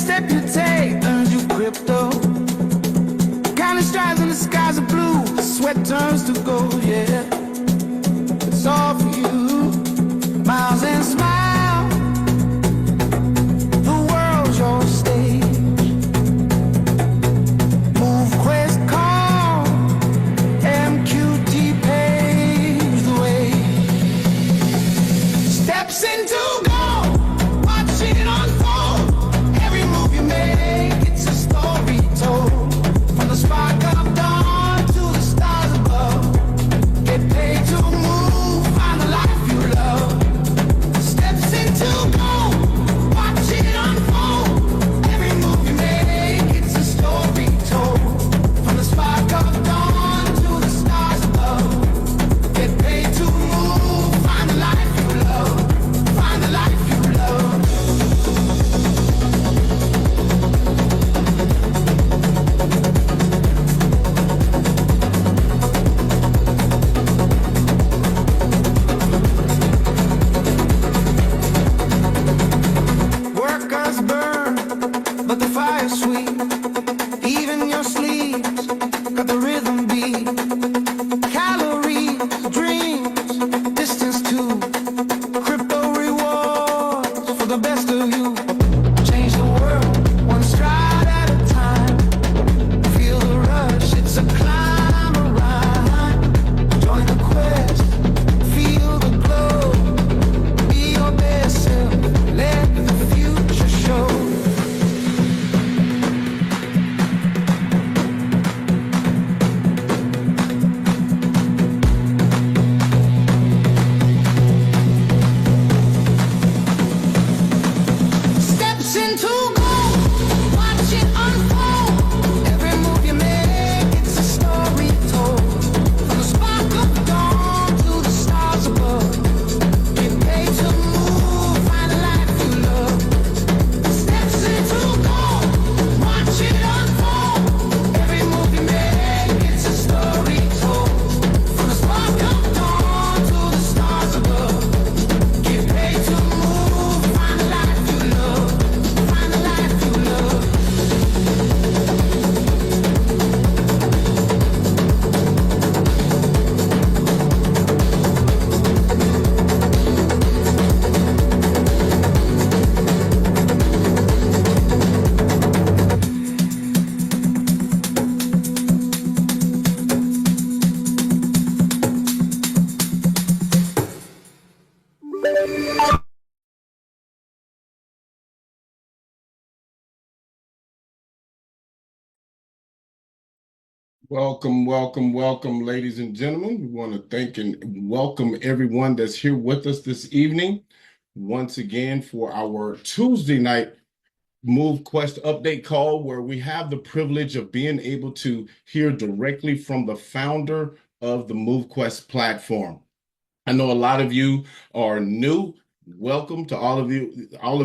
Every step you take earns you crypto. Counting stars in the skies are blue. Sweat turns to gold, yeah. It's all for you. Miles and smile. The world's your stage. MoveQuest call. MQT paves the way. Steps into gold. Watch it unfold. Every move you make, it's a story told. From the spark of dawn to the stars above. Get paid to move, find the life you love. Steps into gold, watch it unfold. Every move you make, it's a story told. From the spark of dawn to the stars above. Get paid to move, find the life you love. Find the life you love. Workers burn, but the fire's sweet. Even your sleeves got the rhythm beat. Calories, dreams, distance too. Crypto rewards for the best of you. Change the world one stride at a time. Feel the rush, it's a climb, a ride. Join the quest, feel the glow. Be your best self, let the future show. Steps into gold, watch it unfold. Every move you make, it's a story told. From the spark of dawn to the stars above. Get paid to move, find the life you love. Steps into gold, watch it unfold. Every move you make, it's a story told. From the spark of dawn to the stars above. Get paid to move, find the life you love. Find the life you love. Welcome, welcome, welcome, ladies and gentlemen. We want to thank and welcome everyone that's here with us this evening once again for our Tuesday night MoveQuest update call, where we have the privilege of being able to hear directly from the founder of the MoveQuest platform. I know a lot of you are new. Welcome to all of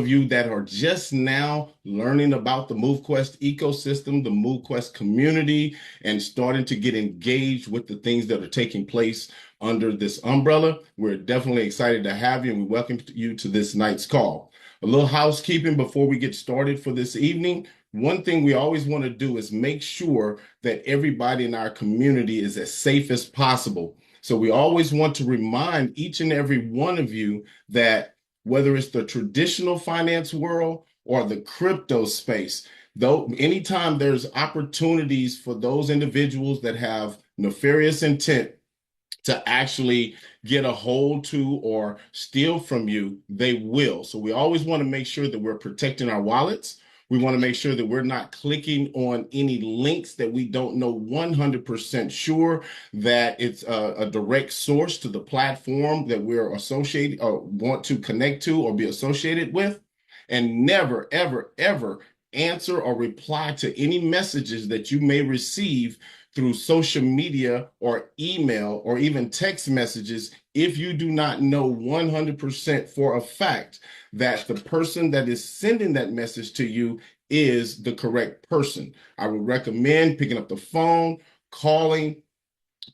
you that are just now learning about the MoveQuest ecosystem, the MoveQuest community, and starting to get engaged with the things that are taking place under this umbrella. We're definitely excited to have you, and we welcome you to this night's call. A little housekeeping before we get started for this evening. One thing we always want to do is make sure that everybody in our community is as safe as possible. So we always want to remind each and every one of you that whether it's the traditional finance world or the crypto space, though anytime there's opportunities for those individuals that have nefarious intent to actually get a hold to or steal from you, they will. So we always want to make sure that we're protecting our wallets. We want to make sure that we're not clicking on any links that we don't know 100% sure that it's a direct source to the platform that we're associated or want to connect to or be associated with. And never, ever, ever answer or reply to any messages that you may receive through social media or email or even text messages if you do not know 100% for a fact that the person that is sending that message to you is the correct person. I would recommend picking up the phone, calling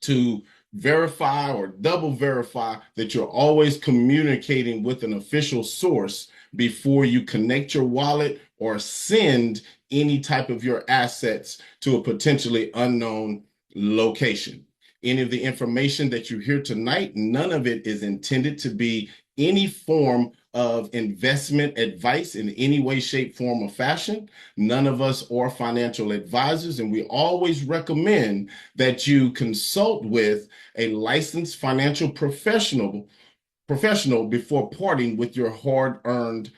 to verify or double verify that you're always communicating with an official source, before you connect your wallet or send any type of your assets to a potentially unknown location. Any of the information that you hear tonight, none of it is intended to be any form of investment advice in any way, shape, form, or fashion. None of us are financial advisors, and we always recommend that you consult with a licensed financial professional before parting with your hard-earned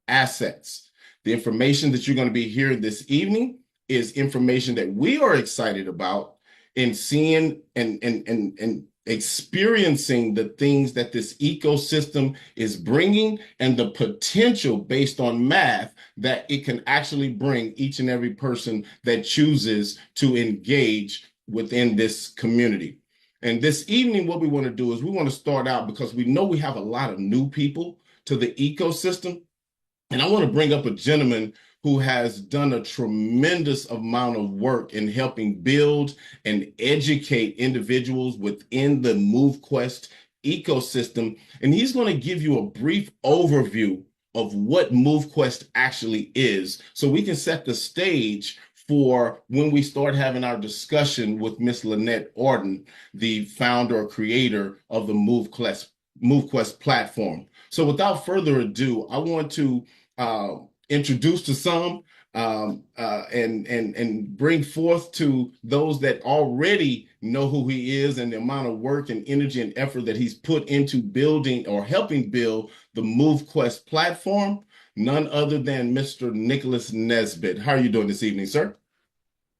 assets. The information that you're going to be hearing this evening is information that we are excited about in seeing and experiencing the things that this ecosystem is bringing and the potential based on math that it can actually bring each and every person that chooses to engage within this community. And this evening, what we want to do is we want to start out because we know we have a lot of new people to the ecosystem. And I want to bring up a gentleman who has done a tremendous amount of work in helping build and educate individuals within the MoveQuest ecosystem. And he's going to give you a brief overview of what MoveQuest actually is so we can set the stage for when we start having our discussion with Miss Lynette Orton, the founder or creator of the MoveQuest platform. So without further ado, I want to introduce to some and bring forth to those that already know who he is and the amount of work and energy and effort that he's put into building or helping build the MoveQuest platform, none other than Mr. Nicholas Nesbitt. How are you doing this evening, sir?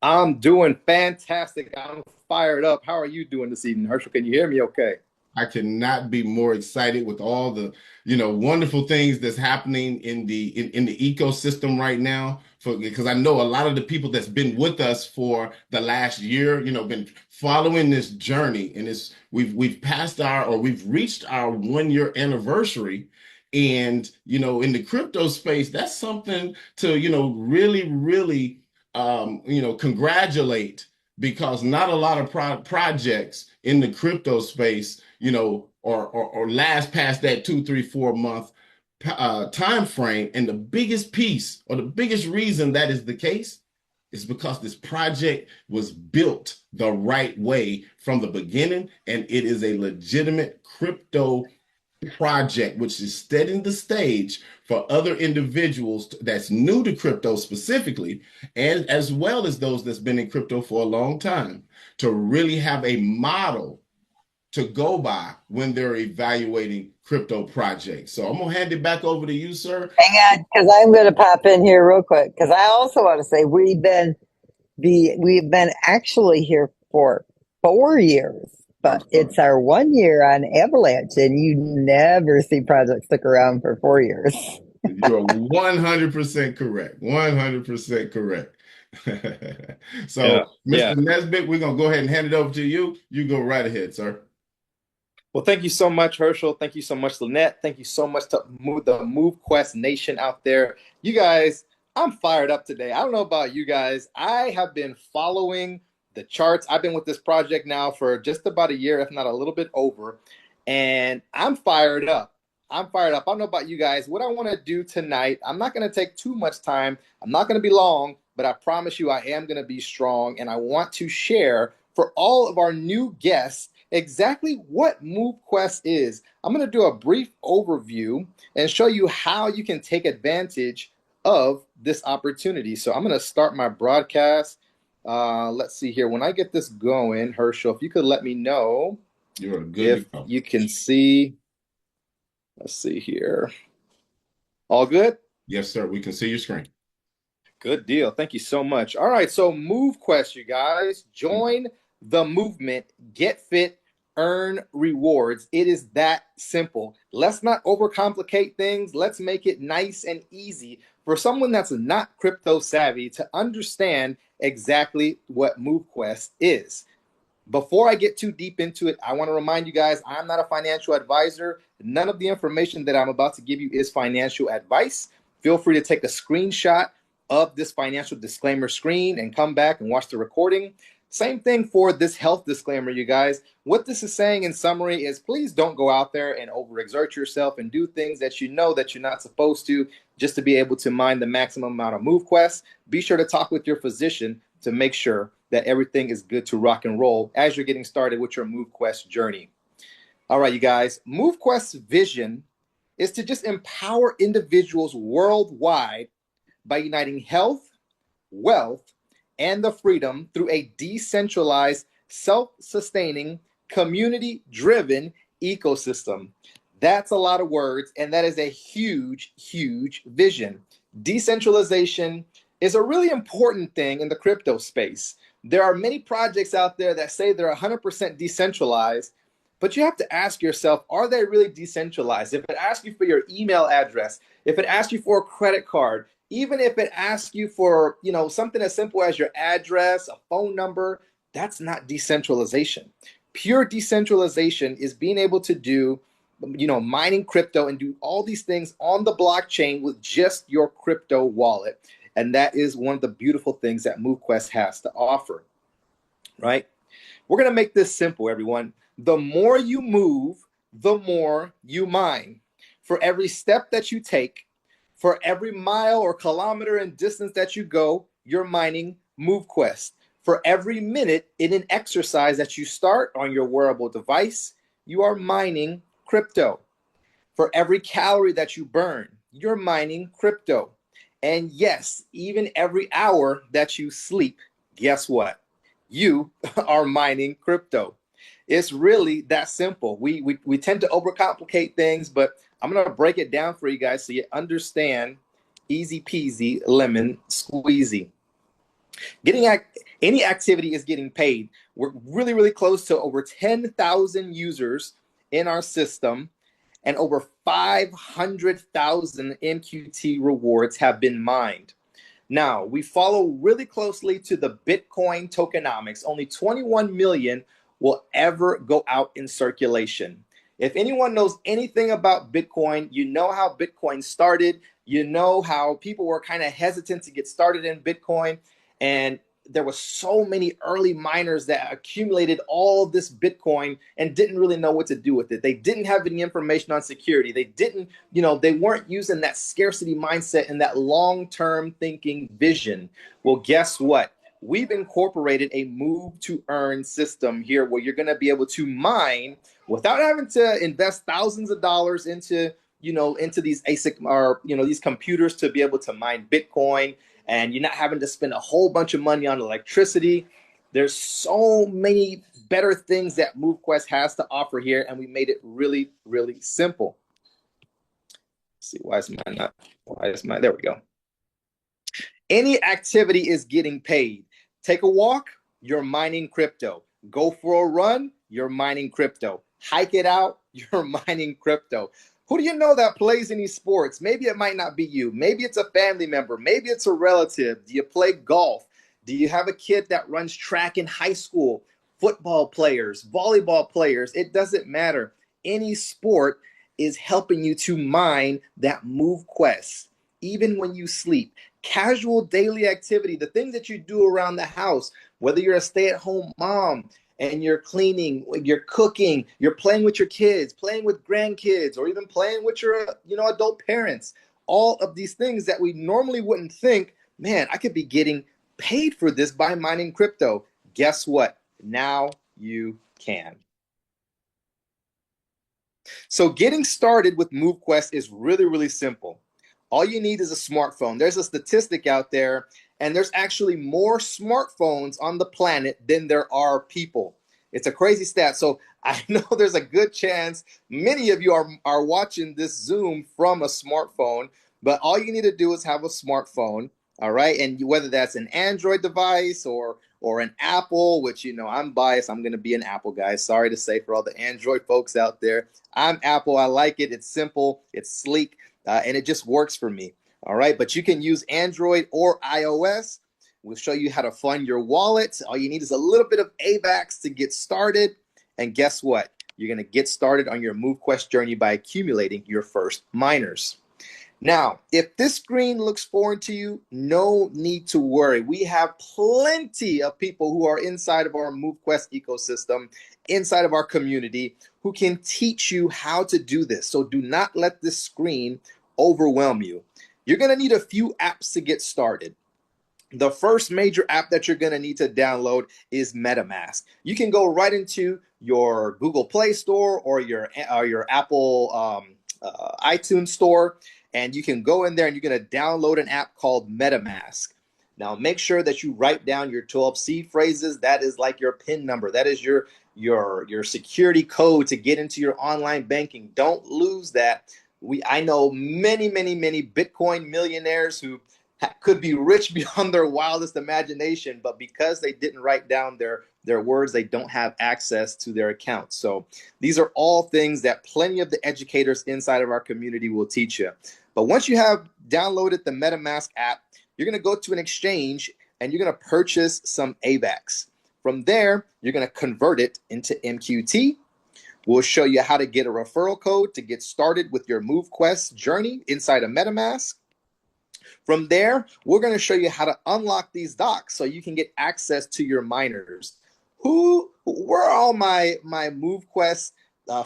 I'm doing fantastic. I'm fired up. How are you doing this evening, Herschel? Can you hear me okay? I cannot be more excited with all the, wonderful things that's happening in the ecosystem right now. Because I know a lot of the people that's been with us for the last year, been following this journey, and we've reached our 1 year anniversary. And in the crypto space, that's something to really, really congratulate, because not a lot of projects in the crypto space, or last past that 2, 3, 4 month time frame. And the biggest piece or the biggest reason that is the case is because this project was built the right way from the beginning, and it is a legitimate crypto project, which is setting the stage for other individuals that's new to crypto specifically, and as well as those that's been in crypto for a long time, to really have a model to go by when they're evaluating crypto projects. So I'm gonna hand it back over to you, sir. Hang on, because I'm going to pop in here real quick because I also want to say we've been actually here for 4 years, but it's our 1 year on Avalanche, and you never see projects stick around for 4 years. You're 100% correct. 100% correct. So, Mr. Nesbitt, we're gonna go ahead and hand it over to you. You go right ahead, sir. Well, thank you so much, Herschel. Thank you so much, Lynette. Thank you so much to the MoveQuest Nation out there. You guys, I'm fired up today. I don't know about you guys. I have been following the charts. I've been with this project now for just about a year, if not a little bit over, and I'm fired up. I'm fired up. I don't know about you guys. What I want to do tonight, I'm not going to take too much time. I'm not going to be long, but I promise you I am going to be strong, and I want to share for all of our new guests exactly what MoveQuest is. I'm going to do a brief overview and show you how you can take advantage of this opportunity. So I'm going to start my broadcast. Let's see here. When I get this going, Herschel, if you could let me know if you can see. Let's see here. All good? Yes, sir. We can see your screen. Good deal. Thank you so much. All right. So MoveQuest, you guys, join the movement, get fit, earn rewards. It is that simple. Let's not overcomplicate things. Let's make it nice and easy for someone that's not crypto savvy to understand exactly what MoveQuest is. Before I get too deep into it, I want to remind you guys, I'm not a financial advisor. None of the information that I'm about to give you is financial advice. Feel free to take a screenshot of this financial disclaimer screen and come back and watch the recording. Same thing for this health disclaimer, you guys. What this is saying in summary is please don't go out there and overexert yourself and do things that you know that you're not supposed to just to be able to mine the maximum amount of MoveQuest. Be sure to talk with your physician to make sure that everything is good to rock and roll as you're getting started with your MoveQuest journey. All right, you guys, MoveQuest's vision is to just empower individuals worldwide by uniting health, wealth, and the freedom through a decentralized, self-sustaining, community-driven ecosystem. That's a lot of words, and that is a huge, huge vision. Decentralization is a really important thing in the crypto space. There are many projects out there that say they're 100% decentralized, but you have to ask yourself, are they really decentralized? If it asks you for your email address, if it asks you for a credit card, even if it asks you for, something as simple as your address, a phone number, that's not decentralization. Pure decentralization is being able to do, mining crypto and do all these things on the blockchain with just your crypto wallet. And that is one of the beautiful things that MoveQuest has to offer, right? We're going to make this simple, everyone. The more you move, the more you mine. For every step that you take, for every mile or kilometer in distance that you go, you're mining MoveQuest. For every minute in an exercise that you start on your wearable device, you are mining crypto. For every calorie that you burn, you're mining crypto. And yes, even every hour that you sleep, guess what? You are mining crypto. It's really that simple. We tend to overcomplicate things, but I'm going to break it down for you guys so you understand. Easy peasy, lemon squeezy. Any activity is getting paid. We're really, really close to over 10,000 users in our system, and over 500,000 MQT rewards have been mined. Now, we follow really closely to the Bitcoin tokenomics. Only 21 million will ever go out in circulation. If anyone knows anything about Bitcoin, you know how Bitcoin started. You know how people were kind of hesitant to get started in Bitcoin. And there were so many early miners that accumulated all of this Bitcoin and didn't really know what to do with it. They didn't have any information on security. They didn't, they weren't using that scarcity mindset and that long-term thinking vision. Well, guess what? We've incorporated a move to earn system here where you're going to be able to mine without having to invest thousands of dollars into these ASIC or, these computers to be able to mine Bitcoin. And you're not having to spend a whole bunch of money on electricity. There's so many better things that MoveQuest has to offer here, and we made it really, really simple. Let's see, there we go. Any activity is getting paid. Take a walk, you're mining crypto. Go for a run, you're mining crypto. Hike it out, you're mining crypto. Who do you know that plays any sports? Maybe it might not be you. Maybe it's a family member. Maybe it's a relative. Do you play golf? Do you have a kid that runs track in high school? Football players, volleyball players, it doesn't matter. Any sport is helping you to mine that MoveQuest, even when you sleep. Casual daily activity, the things that you do around the house, whether you're a stay-at-home mom, and you're cleaning, you're cooking, you're playing with your kids, playing with grandkids, or even playing with your, adult parents. All of these things that we normally wouldn't think, man, I could be getting paid for this by mining crypto. Guess what? Now you can. So getting started with MoveQuest is really, really simple. All you need is a smartphone. There's a statistic out there, and there's actually more smartphones on the planet than there are people. It's a crazy stat. So I know there's a good chance many of you are watching this Zoom from a smartphone, but all you need to do is have a smartphone, all right? And whether that's an Android device or an Apple, which, I'm biased. I'm going to be an Apple guy. Sorry to say for all the Android folks out there. I'm Apple. I like it. It's simple. It's sleek, and it just works for me. All right, but you can use Android or iOS. We'll show you how to fund your wallet. All you need is a little bit of AVAX to get started. And guess what? You're going to get started on your MoveQuest journey by accumulating your first miners. Now, if this screen looks foreign to you, no need to worry. We have plenty of people who are inside of our MoveQuest ecosystem, inside of our community, who can teach you how to do this. So do not let this screen overwhelm you. You're going to need a few apps to get started. The first major app that you're going to need to download is MetaMask. You can go right into your Google Play Store or your Apple iTunes Store, and you can go in there and you're going to download an app called MetaMask. Now, make sure that you write down your 12 seed phrases. That is like your PIN number. That is your security code to get into your online banking. Don't lose that. I know many Bitcoin millionaires who could be rich beyond their wildest imagination, but because they didn't write down their words, they don't have access to their accounts. So these are all things that plenty of the educators inside of our community will teach you. But once you have downloaded the MetaMask app, you're going to go to an exchange and you're going to purchase some AVAX. From there, you're going to convert it into MQT. We'll show you how to get a referral code to get started with your MoveQuest journey inside of MetaMask. From there, we're going to show you how to unlock these docs so you can get access to your miners. Where are all my MoveQuest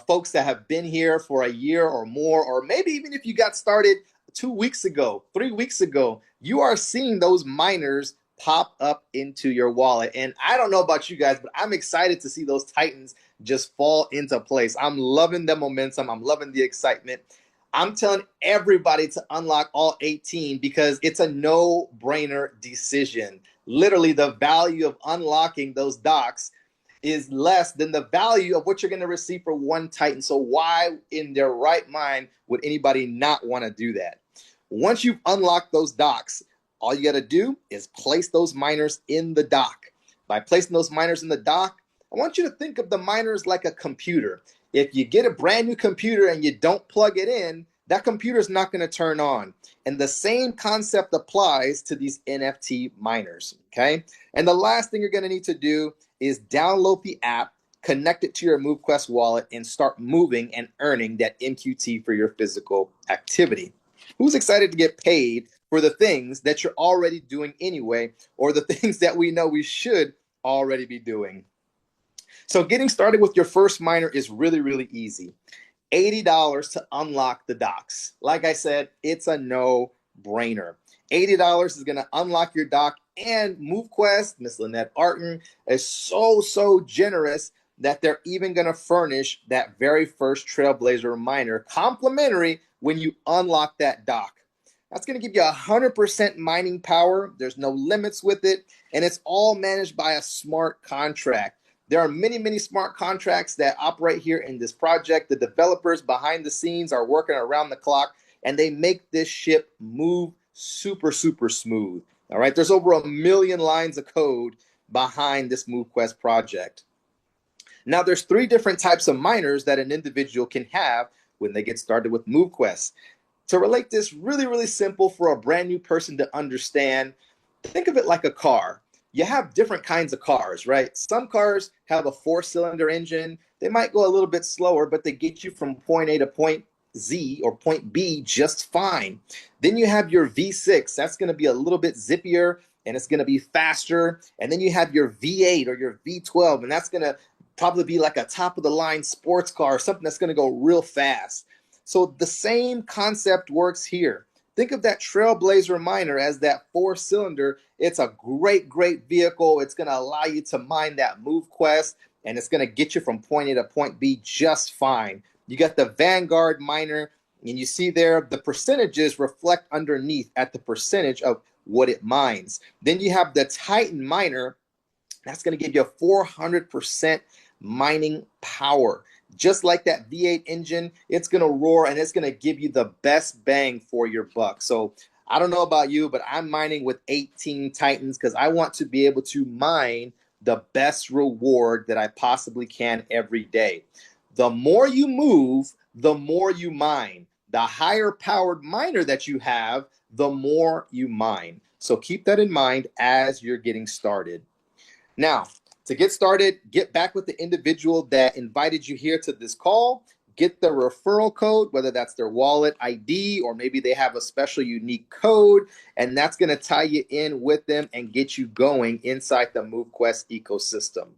folks that have been here for a year or more, or maybe even if you got started 2 weeks ago, 3 weeks ago, you are seeing those miners pop up into your wallet. And I don't know about you guys, but I'm excited to see those Titans just fall into place. I'm loving the momentum. I'm loving the excitement. I'm telling everybody to unlock all 18 because it's a no-brainer decision. Literally, the value of unlocking those docs is less than the value of what you're going to receive for one Titan. So why in their right mind would anybody not want to do that? Once you've unlocked those docs, all you got to do is place those miners in the dock. By placing those miners in the dock, I want you to think of the miners like a computer. If you get a brand new computer and you don't plug it in, that computer is not going to turn on. And the same concept applies to these NFT miners, okay? And the last thing you're going to need to do is download the app, connect it to your MoveQuest wallet, and start moving and earning that MQT for your physical activity. Who's excited to get paid for the things that you're already doing anyway, or the things that we know we should already be doing? So getting started with your first miner is really easy. $80 to unlock the docs. Like I said, it's a no-brainer. $80 is going to unlock your doc, and MoveQuest, Miss Lynette Artin, is so generous that they're even going to furnish that very first Trailblazer miner complimentary when you unlock that doc. That's going to give you 100% mining power. There's no limits with it, and it's all managed by a smart contract. There are many smart contracts that operate here in this project. The developers behind the scenes are working around the clock, and they make this ship move super smooth. All right, there's over 1 million lines of code behind this MoveQuest project. Now, there's 3 different types of miners that an individual can have when they get started with MoveQuest. To relate this really simple for a brand new person to understand, think of it like a car. You have different kinds of cars, right? Some cars have a 4-cylinder engine. They might go a little bit slower, but they get you from point A to point Z or point B just fine. Then you have your V6. That's going to be a little bit zippier and it's going to be faster. And then you have your V8 or your V12, and that's going to probably be like a top of the line sports car, something that's going to go real fast. So the same concept works here. Think of that Trailblazer miner as that 4-cylinder. It's a great vehicle. It's going to allow you to mine that MoveQuest, and it's going to get you from point A to point B just fine. You got the Vanguard miner, and you see there the percentages reflect underneath at the percentage of what it mines. Then you have the Titan miner. That's going to give you a 400% mining power. Just like that V8 engine, it's going to roar and it's going to give you the best bang for your buck. So I don't know about you, but I'm mining with 18 Titans because I want to be able to mine the best reward that I possibly can every day. The more you move, the more you mine. The higher powered miner that you have, the more you mine. So keep that in mind as you're getting started. Now, to get started, get back with the individual that invited you here to this call. get the referral code, whether that's their wallet ID or maybe they have a special unique code, and that's going to tie you in with them and get you going inside the MoveQuest ecosystem.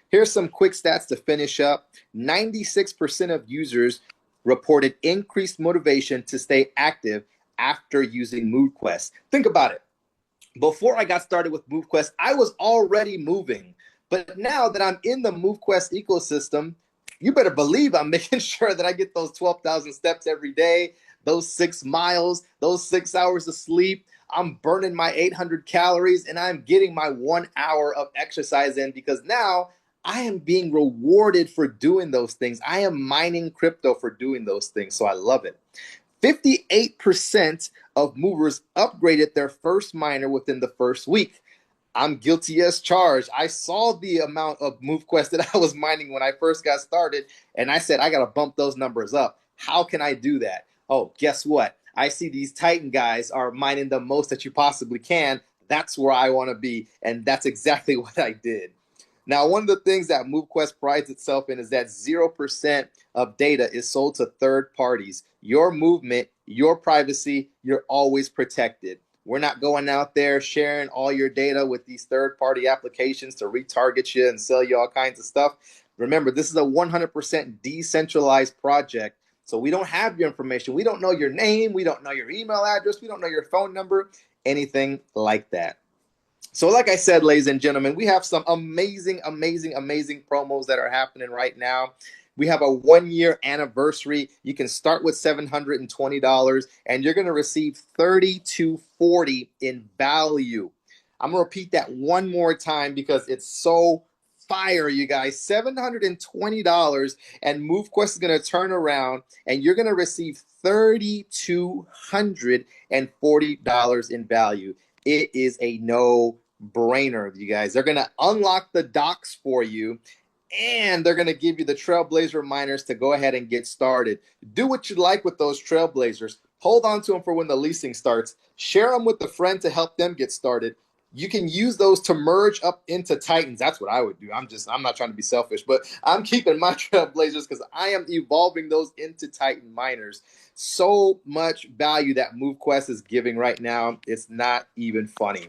Here's some quick stats to finish up. 96% of users reported increased motivation to stay active after using MoveQuest. Think about it. Before I got started with MoveQuest, I was already moving. But now that I'm in the MoveQuest ecosystem, you better believe I'm making sure that I get those 12,000 steps every day, those 6 miles, those 6 hours of sleep. I'm burning my 800 calories and I'm getting my 1 hour of exercise in, because now I am being rewarded for doing those things. I am mining crypto for doing those things. So I love it. 58% of movers upgraded their first miner within the first week. I'm guilty as charged. I saw the amount of MoveQuest that I was mining when I first got started, and I said, I got to bump those numbers up. How can I do that? Oh, guess what? I see these Titan guys are mining the most that you possibly can. That's where I want to be, and that's exactly what I did. Now, one of the things that MoveQuest prides itself in is that 0% of data is sold to third parties. Your movement, your privacy, you're always protected. We're not going out there sharing all your data with these third-party applications to retarget you and sell you all kinds of stuff. Remember, this is a 100% decentralized project, so we don't have your information. We don't know your name. We don't know your email address. We don't know your phone number, anything like that. So like I said, ladies and gentlemen, we have some amazing, amazing, amazing promos that are happening right now. We have a 1-year anniversary. You can start with $720 and you're going to receive $32.40 in value. I'm going to repeat that one more time because it's so fire, you guys. $720, and MoveQuest is going to turn around and you're going to receive $3,240 in value. It is a no-brainer, you guys. They're going to unlock the docs for you, and they're going to give you the Trailblazer miners to go ahead and get started. Do what you like with those Trailblazers. Hold on to them for when the leasing starts. Share them with a friend to help them get started. You can use those to merge up into Titans. That's what I would do. I'm not trying to be selfish, but I'm keeping my Trailblazers because I am evolving those into Titan miners. So much value that MoveQuest is giving right now. It's not even funny.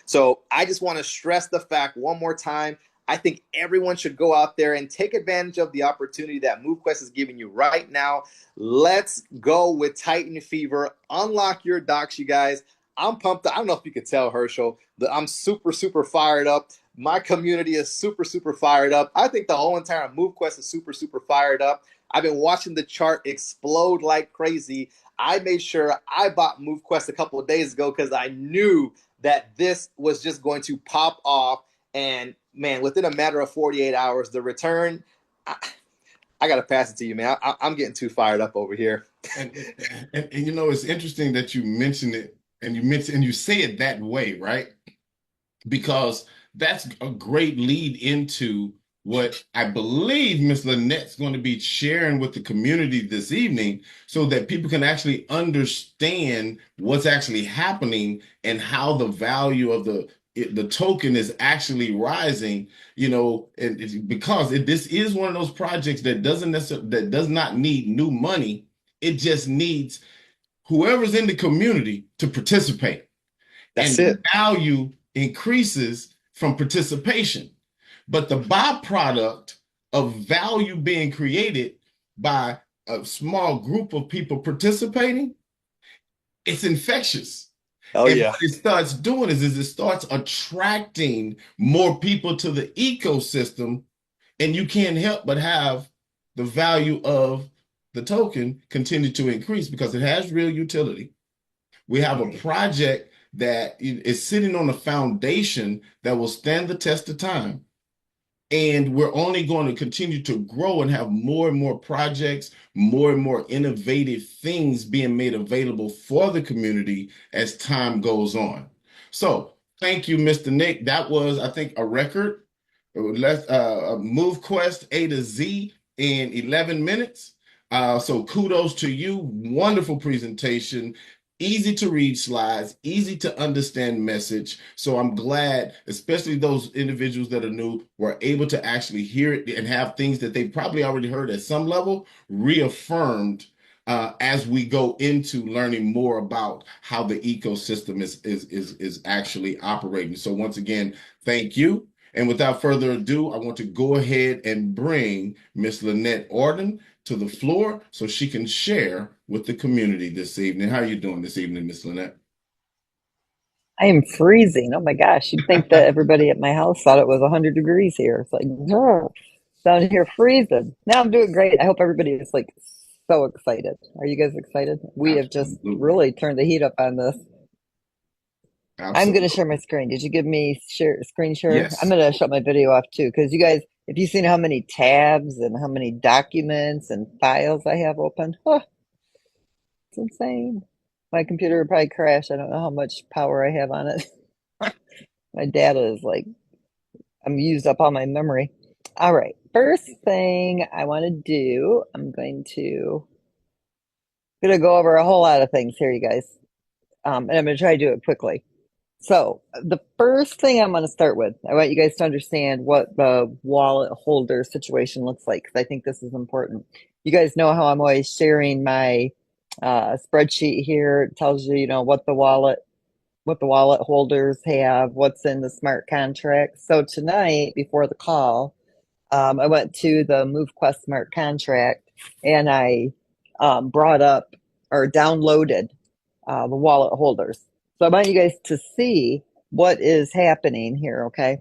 So I just want to stress the fact one more time. I think everyone should go out there and take advantage of the opportunity that MoveQuest is giving you right now. Let's go with Titan Fever. Unlock your docs, you guys. I'm pumped. I don't know if you could tell, Herschel, that I'm super, super fired up. My community is super, super fired up. I think the whole entire MoveQuest is super, super fired up. I've been watching the chart explode like crazy. I made sure I bought MoveQuest a couple of days ago because I knew that this was just going to pop off. And man, within a matter of 48 hours, the return, I got to pass it to you, man. I'm getting too fired up over here. And you know, it's interesting that you mention it, and you say it that way, right? Because that's a great lead into what I believe Ms. Lynette's going to be sharing with the community this evening, so that people can actually understand what's actually happening and how the value of the token is actually rising, you know, and because this is one of those projects that does not need new money. It just needs whoever's in the community to participate. That's and it. Value increases from participation. But the byproduct of value being created by a small group of people participating, it's infectious. Oh, and yeah. what it starts doing is it starts attracting more people to the ecosystem, and you can't help but have the value of the token continue to increase because it has real utility. We have a project that is sitting on a foundation that will stand the test of time. And we're only going to continue to grow and have more and more projects, more and more innovative things being made available for the community as time goes on. So thank you, Mr. Nick. That was, I think, a record. MoveQuest A to Z in 11 minutes. So kudos to you. Wonderful presentation. easy to read slides, easy to understand message. So I'm glad, especially those individuals that are new, were able to actually hear it and have things that they probably already heard at some level reaffirmed as we go into learning more about how the ecosystem is actually operating. So once again, thank you. And without further ado, I want to go ahead and bring Miss Lynette Orden to the floor so she can share with the community this evening. How are you doing this evening, Miss Lynette? I am freezing. Oh my gosh. You'd think that everybody at my house thought it was 100 degrees here. It's like, no, down here freezing. Now I'm doing great. I hope everybody is like so excited. Are you guys excited? We have just Absolutely. really turned the heat up on this. I'm going to share Absolutely. my screen. Did you give me screen share? I'm Yes. going to shut my video off too, because you guys, if you've seen how many tabs and how many documents and files I have open, oh, it's insane. My computer would probably crash. I don't know how much power I have on it. My data is like, I'm used up all my memory. All right. First thing I want to do, I'm gonna go over a whole lot of things here, you guys. And I'm gonna try to do it quickly. So the first thing I'm going to start with, I want you guys to understand what the wallet holder situation looks like, because I think this is important. You guys know how I'm always sharing my spreadsheet here. It tells you, what the wallet holders have, what's in the smart contract. So tonight, before the call, I went to the MoveQuest smart contract and I brought up or downloaded the wallet holders. So I want you guys to see what is happening here, okay?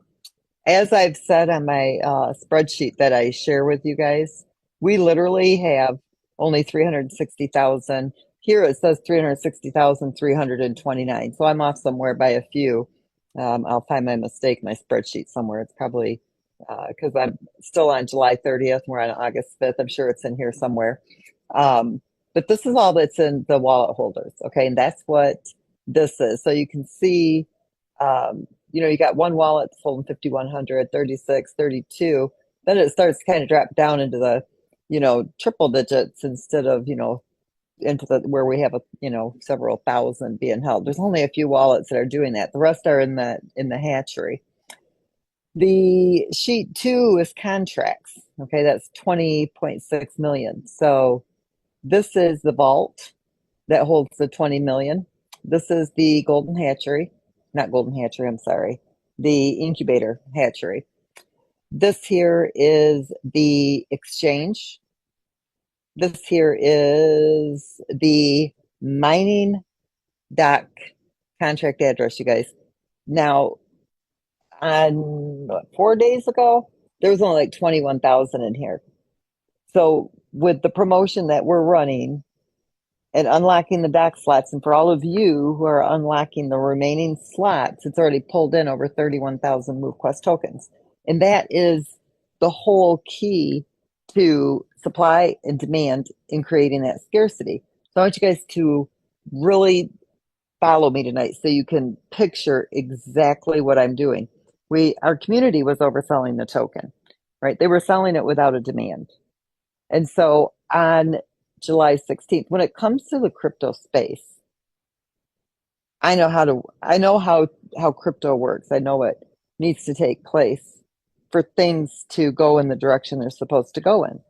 As I've said on my spreadsheet that I share with you guys, we literally have only 360,000. Here it says 360,329. So I'm off somewhere by a few. I'll find my mistake, my spreadsheet somewhere. It's probably because I'm still on July 30th. We're on August 5th. I'm sure it's in here somewhere. But this is all that's in the wallet holders, okay? And that's what this is. So you can see, you got one wallet that's holding 5,100, 36, 32. Then it starts to kind of drop down into the, triple digits instead of, into the where we have several thousand being held. There's only a few wallets that are doing that. The rest are in the hatchery. The sheet 2 is contracts. Okay, that's 20.6 million. So this is the vault that holds the 20 million. This is the golden hatchery, not golden hatchery, I'm sorry, the incubator hatchery. This here is the exchange. This here is the mining dock contract address, you guys. Now, on 4 days ago, there was only like 21,000 in here. So with the promotion that we're running and unlocking the dock slots, and for all of you who are unlocking the remaining slots, it's already pulled in over 31,000 MoveQuest tokens. And that is the whole key to supply and demand in creating that scarcity. So I want you guys to really follow me tonight so you can picture exactly what I'm doing. Our community was overselling the token, right? They were selling it without a demand. And so on July 16th, when it comes to the crypto space, I know how crypto works. I know what needs to take place for things to go in the direction they're supposed to go in.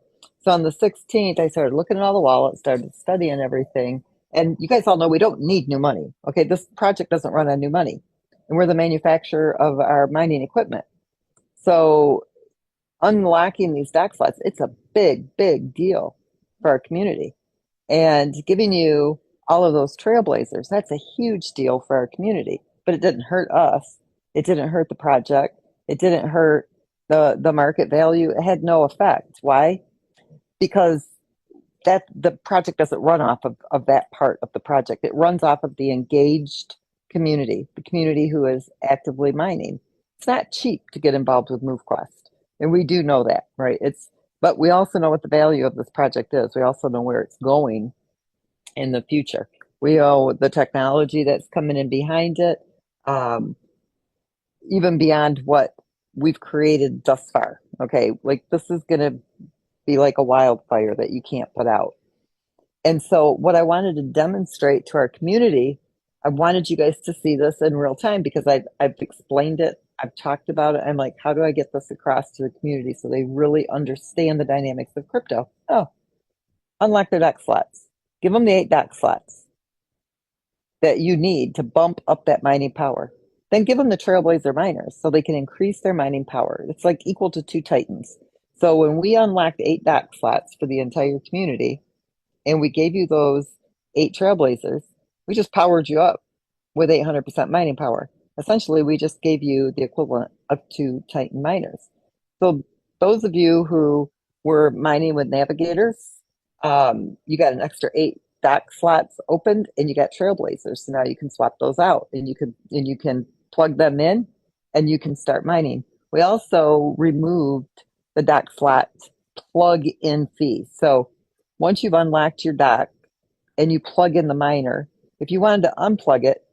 So on the 16th, I started looking at all the wallets, started studying everything. And you guys all know we don't need new money. Okay, this project doesn't run on new money. And we're the manufacturer of our mining equipment. So unlocking these dock slots, it's a big, big deal for our community. And giving you all of those trailblazers, that's a huge deal for our community. But it didn't hurt us. It didn't hurt the project. It didn't hurt the market value. It had no effect. Why? Because the project doesn't run off of that part of the project. It runs off of the engaged community, the community who is actively mining. It's not cheap to get involved with MoveQuest. And we do know that, right? But we also know what the value of this project is. We also know where it's going in the future. We know the technology that's coming in behind it, even beyond what we've created thus far. Okay, like this is going to be like a wildfire that you can't put out. And so what I wanted to demonstrate to our community, I wanted you guys to see this in real time because I've explained it. I've talked about it. I'm like, how do I get this across to the community so they really understand the dynamics of crypto? Oh, unlock their DAC slots. Give them the 8 DAC slots that you need to bump up that mining power. Then give them the Trailblazer miners so they can increase their mining power. It's like equal to 2 Titans. So when we unlocked 8 DAC slots for the entire community and we gave you those 8 Trailblazers, we just powered you up with 800% mining power. Essentially, we just gave you the equivalent of 2 Titan miners. So those of you who were mining with navigators, you got an extra 8 DAC slots opened and you got Trailblazers. So now you can swap those out and you can plug them in and you can start mining. We also removed the DAC slot plug-in fee. So once you've unlocked your DAC and you plug in the miner, if you wanted to unplug it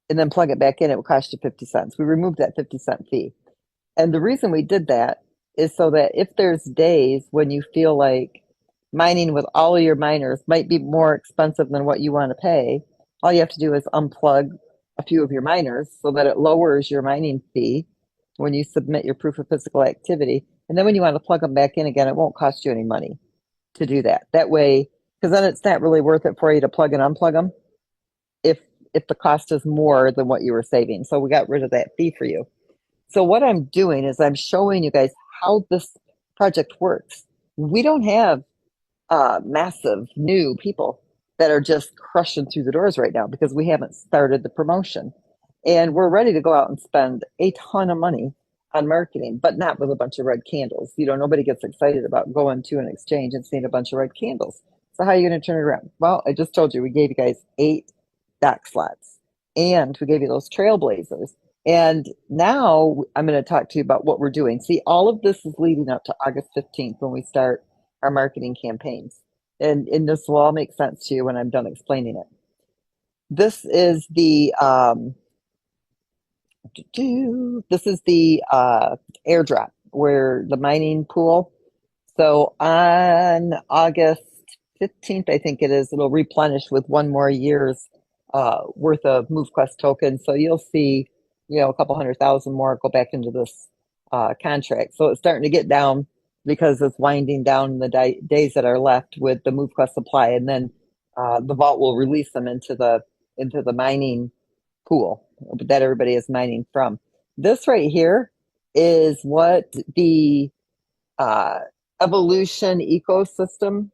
and then plug it back in, it would cost you 50 cents. We removed that 50-cent fee. And the reason we did that is so that if there's days when you feel like mining with all of your miners might be more expensive than what you want to pay, all you have to do is unplug a few of your miners so that it lowers your mining fee when you submit your proof of physical activity. And then when you want to plug them back in again, it won't cost you any money to do that. That way, because then it's not really worth it for you to plug and unplug them if the cost is more than what you were saving. So we got rid of that fee for you. So what I'm doing is I'm showing you guys how this project works. We don't have massive new people that are just crushing through the doors right now because we haven't started the promotion. And we're ready to go out and spend a ton of money on marketing, but not with a bunch of red candles. You know, nobody gets excited about going to an exchange and seeing a bunch of red candles. So how are you going to turn it around? Well, I just told you we gave you guys 8 DAC slots and we gave you those Trailblazers. And now I'm going to talk to you about what we're doing. See, all of this is leading up to August 15th when we start our marketing campaigns. And this will all make sense to you when I'm done explaining it. This is the airdrop where the mining pool. So on August 15th, I think it is, it'll replenish with 1 more year's worth of MoveQuest tokens. So you'll see, a couple 100,000 more go back into this contract. So it's starting to get down because it's winding down the days that are left with the MoveQuest supply, and then the vault will release them into the mining pool that everybody is mining from. This right here is what the evolution ecosystem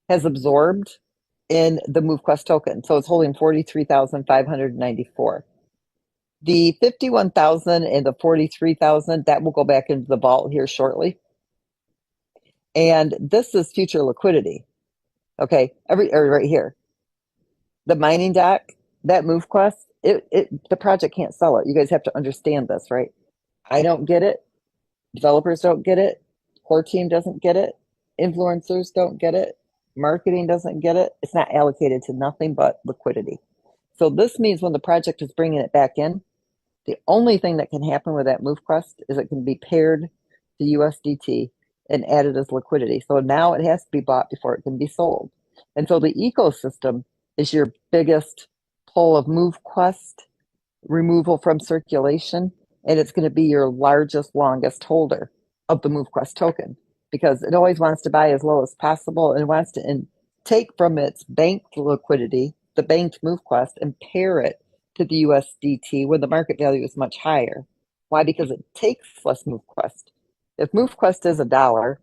has absorbed in the MoveQuest token. So it's holding 43,594. The 51,000 and the 43,000, that will go back into the vault here shortly. And this is future liquidity. Okay, right here. The mining dock, that MoveQuest, the project can't sell it. You guys have to understand this, right? I don't get it. Developers don't get it. Core team doesn't get it. Influencers don't get it. Marketing doesn't get it. It's not allocated to nothing but liquidity. So this means when the project is bringing it back in, the only thing that can happen with that MoveQuest is it can be paired to USDT and added as liquidity. So now it has to be bought before it can be sold. And so the ecosystem is your biggest pull of MoveQuest removal from circulation, and it's going to be your largest, longest holder of the MoveQuest token because it always wants to buy as low as possible and wants to take from its banked liquidity, the banked MoveQuest, and pair it to the USDT when the market value is much higher. Why? Because it takes less MoveQuest. If MoveQuest is $1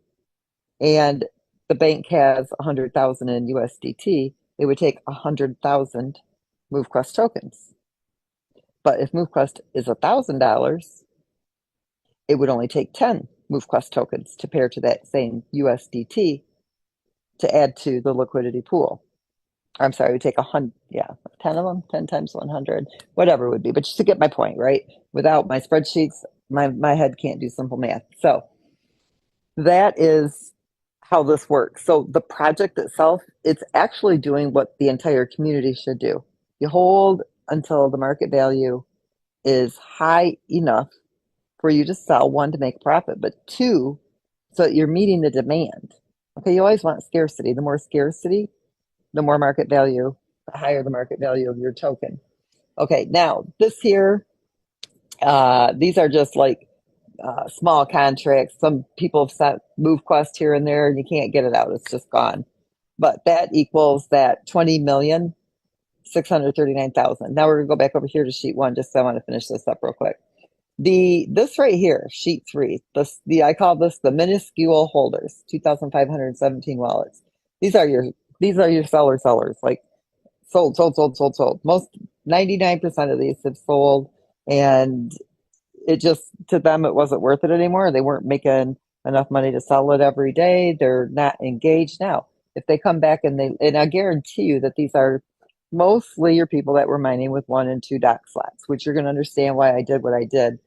and the bank has 100,000 in USDT, it would take 100,000 MoveQuest tokens. But if MoveQuest is $1,000, it would only take 10 MoveQuest tokens to pair to that same USDT to add to the liquidity pool. I'm sorry, we take 10 of them, 10 times 100, whatever it would be. But just to get my point, right? Without my spreadsheets, my head can't do simple math. So that is how this works. So the project itself, it's actually doing what the entire community should do. You hold until the market value is high enough for you to sell, 1, to make a profit, but 2, so that you're meeting the demand. Okay, you always want scarcity. The more scarcity, the more market value, the higher the market value of your token. Okay, now this here, these are just like small contracts. Some people have set MoveQuest here and there, and you can't get it out; it's just gone. But that equals that 20,639,000. Now we're gonna go back over here to sheet one, just so I want to finish this up real quick. This right here, sheet three, I call this the minuscule holders, 2,517 wallets. These are your sellers, like sold. Most 99% of these have sold, and it just, to them, it wasn't worth it anymore. They weren't making enough money to sell it every day. They're not engaged now. If they come back and I guarantee you that these are mostly your people that were mining with 1 and 2 doc slots, which you're going to understand why I did what I did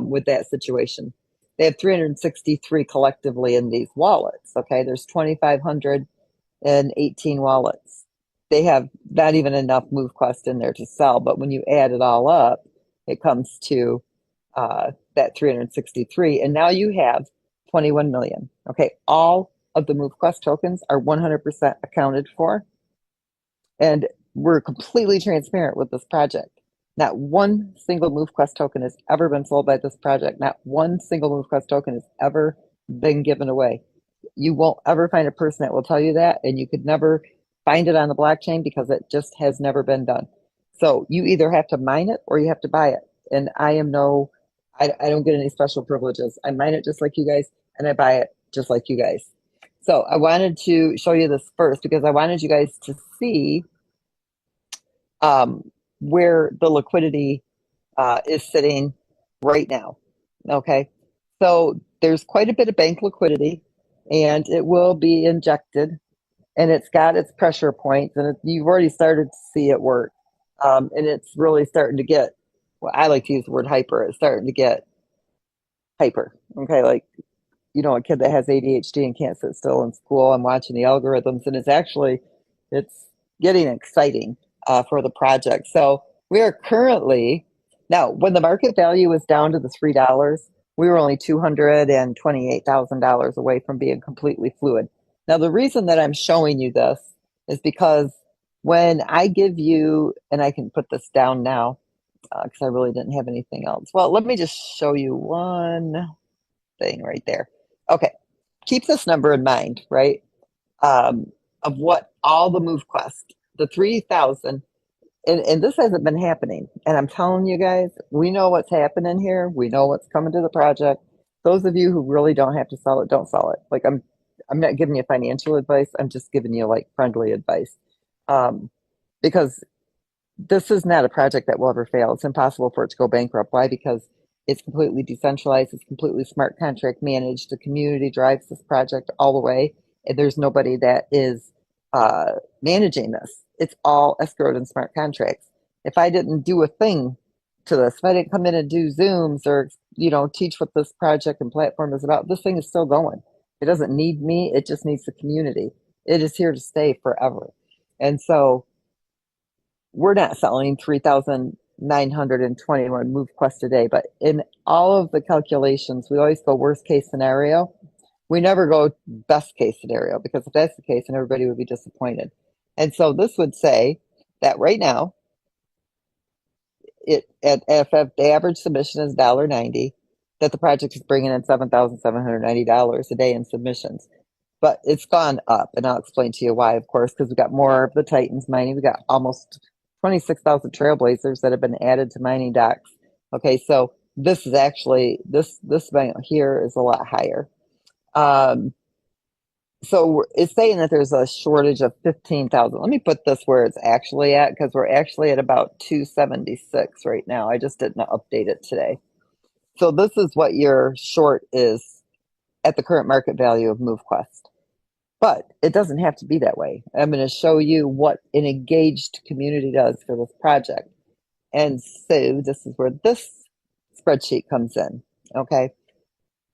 with that situation. They have 363 collectively in these wallets. Okay, there's 2,518 wallets. They have not even enough MoveQuest in there to sell, but when you add it all up, it comes to that 363, and now you have 21 million. Okay, all of the MoveQuest tokens are 100% accounted for, and we're completely transparent with this project. Not one single MoveQuest token has ever been sold by this project. Not one single MoveQuest token has ever been given away. You won't ever find a person that will tell you that, and you could never find it on the blockchain because it just has never been done. So you either have to mine it or you have to buy it. And I don't get any special privileges. I mine it just like you guys, and I buy it just like you guys. So I wanted to show you this first because I wanted you guys to see where the liquidity is sitting right now. Okay, so there's quite a bit of bank liquidity, and it will be injected, and it's got its pressure points, and you've already started to see it work, and it's really starting to get, well, I like to use the word hyper. It's starting to get hyper. Okay, like, you know, a kid that has ADHD and can't sit still in school and watching the algorithms, and it's getting exciting for the project. So we are currently, now when the market value was down to the $3, we were only $228,000 away from being completely fluid. Now the reason that I'm showing you this is because when I give you, and I can put this down now because I really didn't have anything else. Well, let me just show you one thing right there. Okay, keep this number in mind, right? Of what all the MoveQuest, the 3,000, and this hasn't been happening. And I'm telling you guys, we know what's happening here. We know what's coming to the project. Those of you who really don't have to sell it, don't sell it. Like I'm not giving you financial advice. I'm just giving you like friendly advice, because this is not a project that will ever fail. It's impossible for it to go bankrupt. Why? Because it's completely decentralized. It's completely smart contract managed. The community drives this project all the way. And there's nobody that is managing this. It's all escrowed in smart contracts. If I didn't do a thing to this, if I didn't come in and do Zooms or, you know, teach what this project and platform is about, this thing is still going. It doesn't need me. It just needs the community. It is here to stay forever. And so we're not selling 3,921 MoveQuest a day, but in all of the calculations, we always go worst case scenario. We never go best case scenario, because if that's the case, then everybody would be disappointed. And so this would say that right now, if the average submission is $1.90, that the project is bringing in $7,790 a day in submissions. But it's gone up, and I'll explain to you why, of course, because we got more of the Titans mining. We got almost 26,000 Trailblazers that have been added to mining docks. Okay, so this is actually, this amount here is a lot higher. So it's saying that there's a shortage of 15,000. Let me put this where it's actually at, because we're actually at about 276 right now. I just didn't update it today. So this is what your short is at the current market value of MoveQuest. But it doesn't have to be that way. I'm going to show you what an engaged community does for this project. And so this is where this spreadsheet comes in. Okay.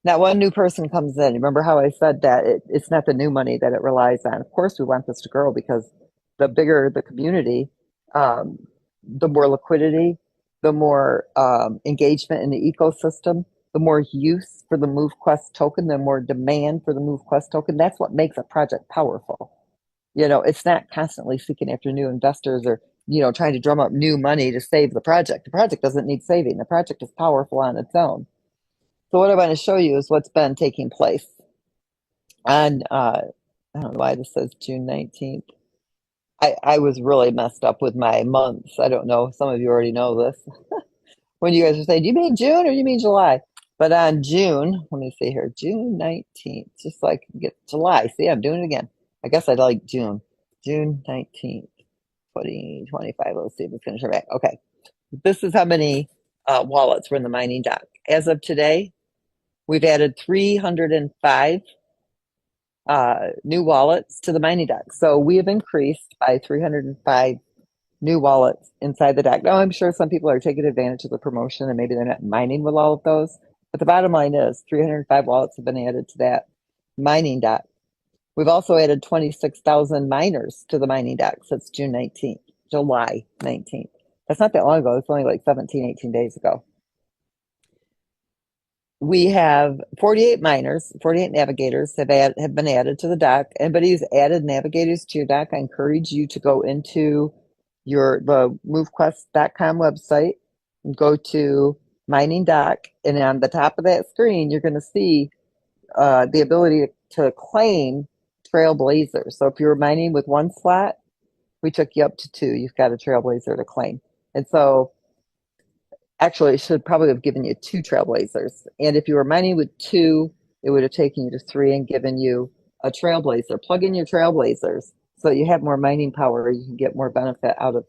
Now, one new person comes in. Remember how I said that it's not the new money that it relies on. Of course, we want this to grow, because the bigger the community, the more liquidity, the more engagement in the ecosystem, the more use for the MoveQuest token, the more demand for the MoveQuest token. That's what makes a project powerful. It's not constantly seeking after new investors or, trying to drum up new money to save the project. The project doesn't need saving. The project is powerful on its own. So what I want to show you is what's been taking place on, I don't know why this says June 19th. I was really messed up with my months. I don't know. Some of you already know this. When you guys are saying, do you mean June or do you mean July? But on June, let me see here, June 19th, just so I can get July. See, I'm doing it again. I guess I'd like June. June 19th, 2025. Let's see if it's going to turn back. Okay. This is how many wallets were in the mining dock. As of today, we've added 305 new wallets to the mining dock. So we have increased by 305 new wallets inside the dock. Now, I'm sure some people are taking advantage of the promotion and maybe they're not mining with all of those. But the bottom line is 305 wallets have been added to that mining dock. We've also added 26,000 miners to the mining dock since June 19th, July 19th. That's not that long ago. It's only like 17, 18 days ago. We have 48 miners, 48 navigators have been added to the dock. Anybody who's added navigators to your dock, I encourage you to go into the MoveQuest.com website and go to mining dock, and on the top of that screen, you're going to see the ability to claim trailblazers. So if you were mining with one slot, we took you up to 2. You've got a trailblazer to claim. And so actually, it should probably have given you 2 trailblazers. And if you were mining with 2, it would have taken you to 3 and given you a trailblazer. Plug in your trailblazers so you have more mining power. You can get more benefit out of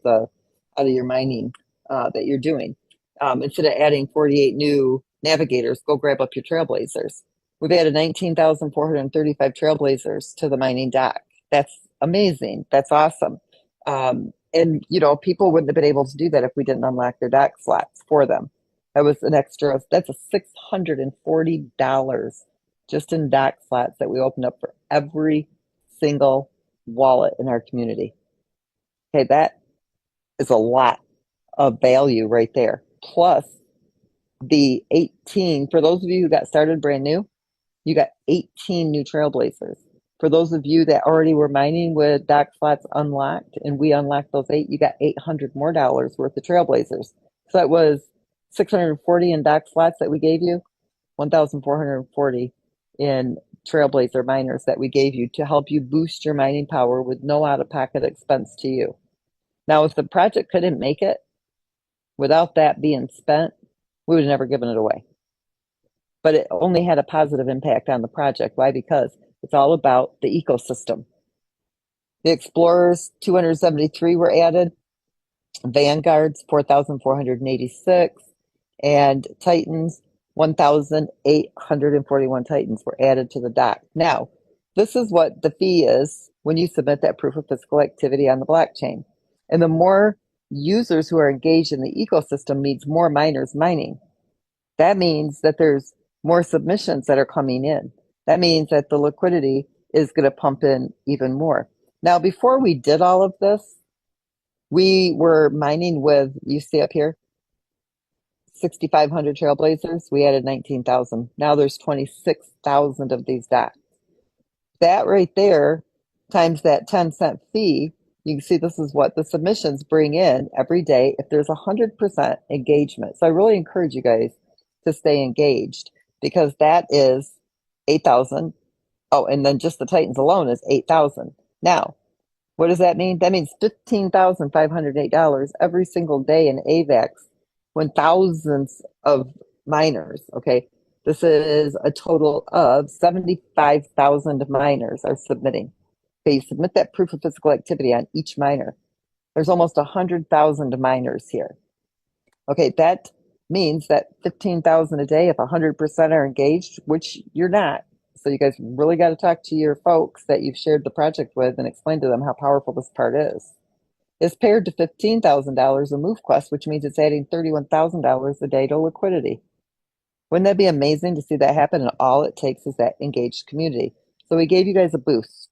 your mining that you're doing. Instead of adding 48 new navigators, go grab up your trailblazers. We've added 19,435 trailblazers to the mining dock. That's amazing. That's awesome. And people wouldn't have been able to do that if we didn't unlock their dock slots for them. That was an extra. That's a $640 just in dock slots that we opened up for every single wallet in our community. Okay, that is a lot of value right there. Plus the 18, for those of you who got started brand new, you got 18 new trailblazers. For those of you that already were mining with dock slots unlocked and we unlocked those 8, you got $800 more worth of trailblazers. So that was 640 in dock slots that we gave you, 1,440 in trailblazer miners that we gave you to help you boost your mining power with no out-of-pocket expense to you. Now, if the project couldn't make it without that being spent, we would have never given it away. But it only had a positive impact on the project. Why? Because it's all about the ecosystem. The Explorers, 273 were added. Vanguards, 4,486. And Titans, 1,841 Titans were added to the dock. Now, this is what the fee is when you submit that proof of physical activity on the blockchain. And the more users who are engaged in the ecosystem means more miners mining. That means that there's more submissions that are coming in. That means that the liquidity is going to pump in even more. Now, before we did all of this, we were mining with, you see up here, 6,500 trailblazers. We added 19,000. Now there's 26,000 of these dots. That right there, times that 10-cent fee, you can see this is what the submissions bring in every day if there's 100% engagement. So I really encourage you guys to stay engaged, because that is 8,000. Oh, and then just the Titans alone is 8,000. Now, what does that mean? That means $15,508 every single day in AVAX when thousands of miners, okay, this is a total of 75,000 miners are submitting. Okay, you submit that proof of physical activity on each miner. There's almost 100,000 miners here. Okay, that means that 15,000 a day, if 100% are engaged, which you're not. So you guys really got to talk to your folks that you've shared the project with and explain to them how powerful this part is. It's paired to $15,000 of MoveQuest, which means it's adding $31,000 a day to liquidity. Wouldn't that be amazing to see that happen? And all it takes is that engaged community. So we gave you guys a boost.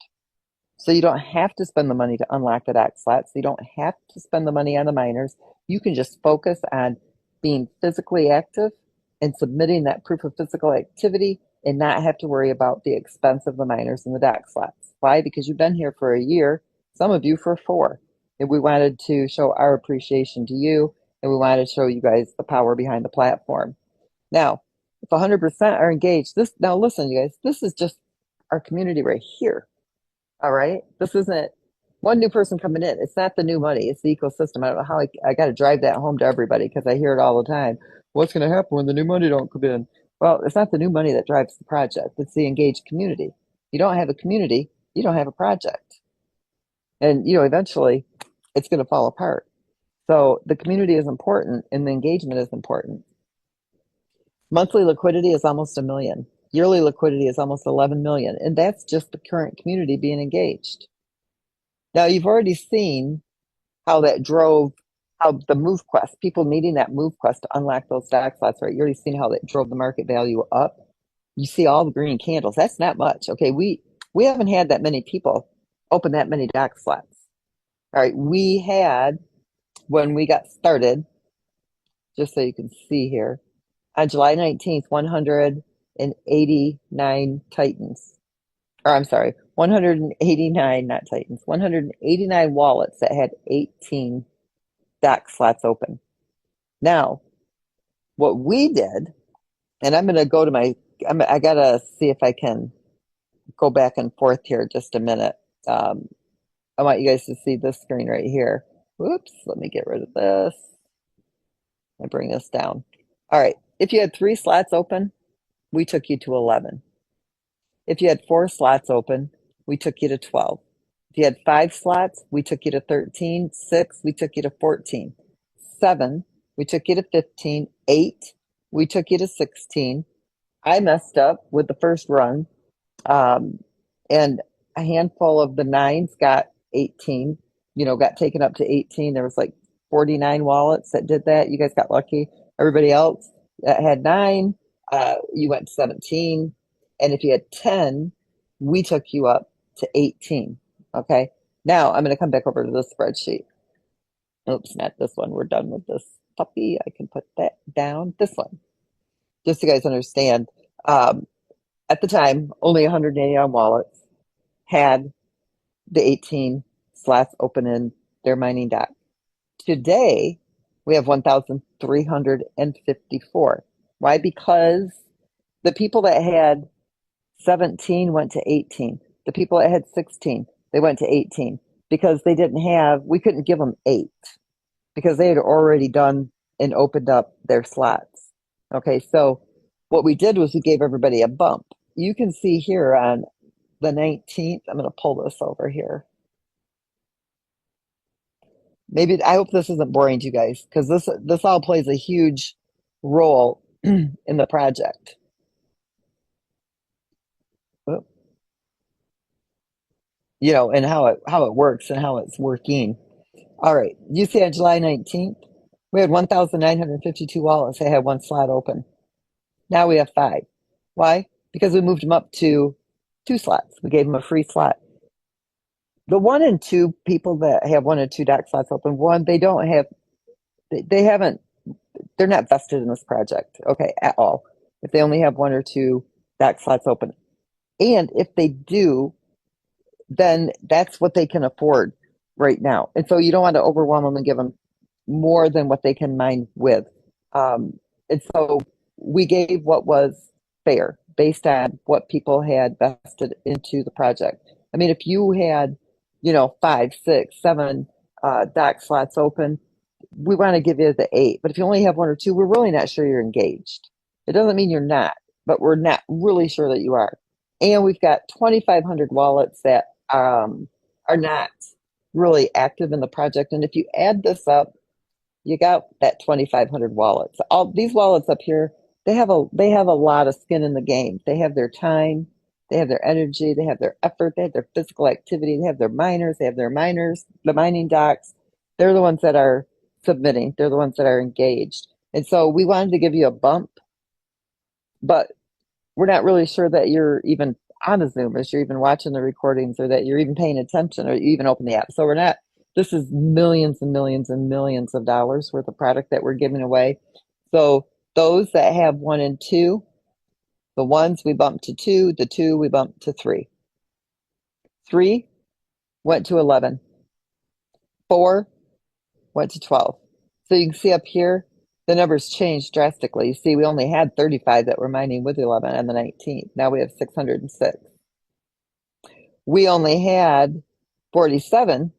So you don't have to spend the money to unlock the dock slots. You don't have to spend the money on the miners. You can just focus on being physically active and submitting that proof of physical activity and not have to worry about the expense of the miners and the dock slots. Why? Because you've been here for a year some of you for 4. And we wanted to show our appreciation to you, and we wanted to show you guys the power behind the platform. Now, if 100% are engaged, now listen, you guys, this is just our community right here. All right. This isn't one new person coming in. It's not the new money. It's the ecosystem. I don't know how I got to drive that home to everybody because I hear it all the time. What's going to happen when the new money don't come in? Well, it's not the new money that drives the project. It's the engaged community. You don't have a community, you don't have a project. And, eventually it's going to fall apart. So the community is important and the engagement is important. Monthly liquidity is almost $1 million. Yearly liquidity is almost 11 million. And that's just the current community being engaged. Now, you've already seen how that drove how the MoveQuest, people needing that MoveQuest to unlock those dock slots, right? You've already seen how that drove the market value up. You see all the green candles. That's not much. Okay, we haven't had that many people open that many dock slots. All right, we had, when we got started, just so you can see here, on July 19th, 189 Titans. Or I'm sorry, 189, not Titans, 189 wallets that had 18 dock slots open. Now, what we did, and I'm going to go to I got to see if I can go back and forth here just a minute. I want you guys to see this screen right here. Whoops, let me get rid of this. I bring this down. All right, if you had 3 slots open, we took you to 11. If you had 4 slots open, we took you to 12. If you had 5 slots, we took you to 13. 6, we took you to 14. 7, we took you to 15. 8, we took you to 16. I messed up with the first run, and a handful of the 9s got 18, got taken up to 18. There was like 49 wallets that did that. You guys got lucky. Everybody else that had 9, you went to 17. And if you had 10, we took you up to 18. Okay. Now I'm going to come back over to this spreadsheet. Oops, not this one. We're done with this puppy. I can put that down. This one. Just so you guys understand. At the time, only 189 wallets had the 18 slots open in their mining dock. Today, we have 1,354. Why? Because the people that had 17 went to 18. The people that had 16, they went to 18 because we couldn't give them 8 because they had already done and opened up their slots. Okay, so what we did was we gave everybody a bump. You can see here on the 19th, I'm going to pull this over here. I hope this isn't boring to you guys because this all plays a huge role in the project. And how it works and how it's working. All right. You see on July 19th, we had 1,952 wallets that had 1 slot open. Now we have 5. Why? Because we moved them up to 2 slots. We gave them a free slot. The 1 and 2 people that have 1 and 2 dock slots open, they're not vested in this project, okay, at all. If they only have 1 or 2 dock slots open. And if they do, then that's what they can afford right now. And so you don't want to overwhelm them and give them more than what they can mine with. And so we gave what was fair based on what people had vested into the project. I mean, if you had, 5, 6, 7 dock slots open, we want to give you the 8. But if you only have 1 or 2, we're really not sure you're engaged. It doesn't mean you're not, but we're not really sure that you are. And we've got 2,500 wallets that are not really active in the project. And if you add this up, you got that 2,500 wallets. All these wallets up here, they have a lot of skin in the game. They have their time, they have their energy, they have their effort, they have their physical activity, they have their miners, the mining docks. They're the ones that are submitting. They're the ones that are engaged. And so we wanted to give you a bump, but we're not really sure that you're even on a Zoom, as you're even watching the recordings, or that you're even paying attention, or you even open the app. So this is millions and millions and millions of dollars worth of product that we're giving away. So those that have 1 and 2, the 1s we bumped to 2, the 2 we bumped to 3. 3 went to 11. 4 went to 12. So you can see up here, the numbers changed drastically. You see, we only had 35 that were mining with 11 on the 19th. Now we have 606. We only had 47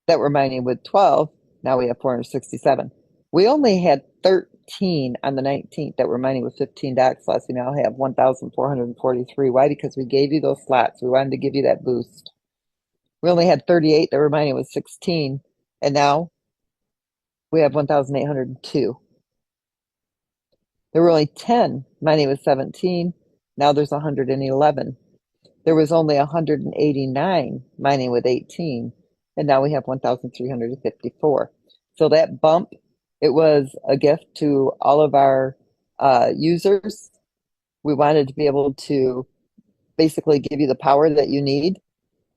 that were mining with 12. Now we have 467. We only had 13 on the 19th that were mining with 15 dock slots. We now have 1,443. Why? Because we gave you those slots. We wanted to give you that boost. We only had 38 that were mining with 16, and now we have 1,802. There were only 10 mining with 17. Now there's 111. There was only 189 mining with 18, and now we have 1,354. So that bump, it was a gift to all of our users. We wanted to be able to basically give you the power that you need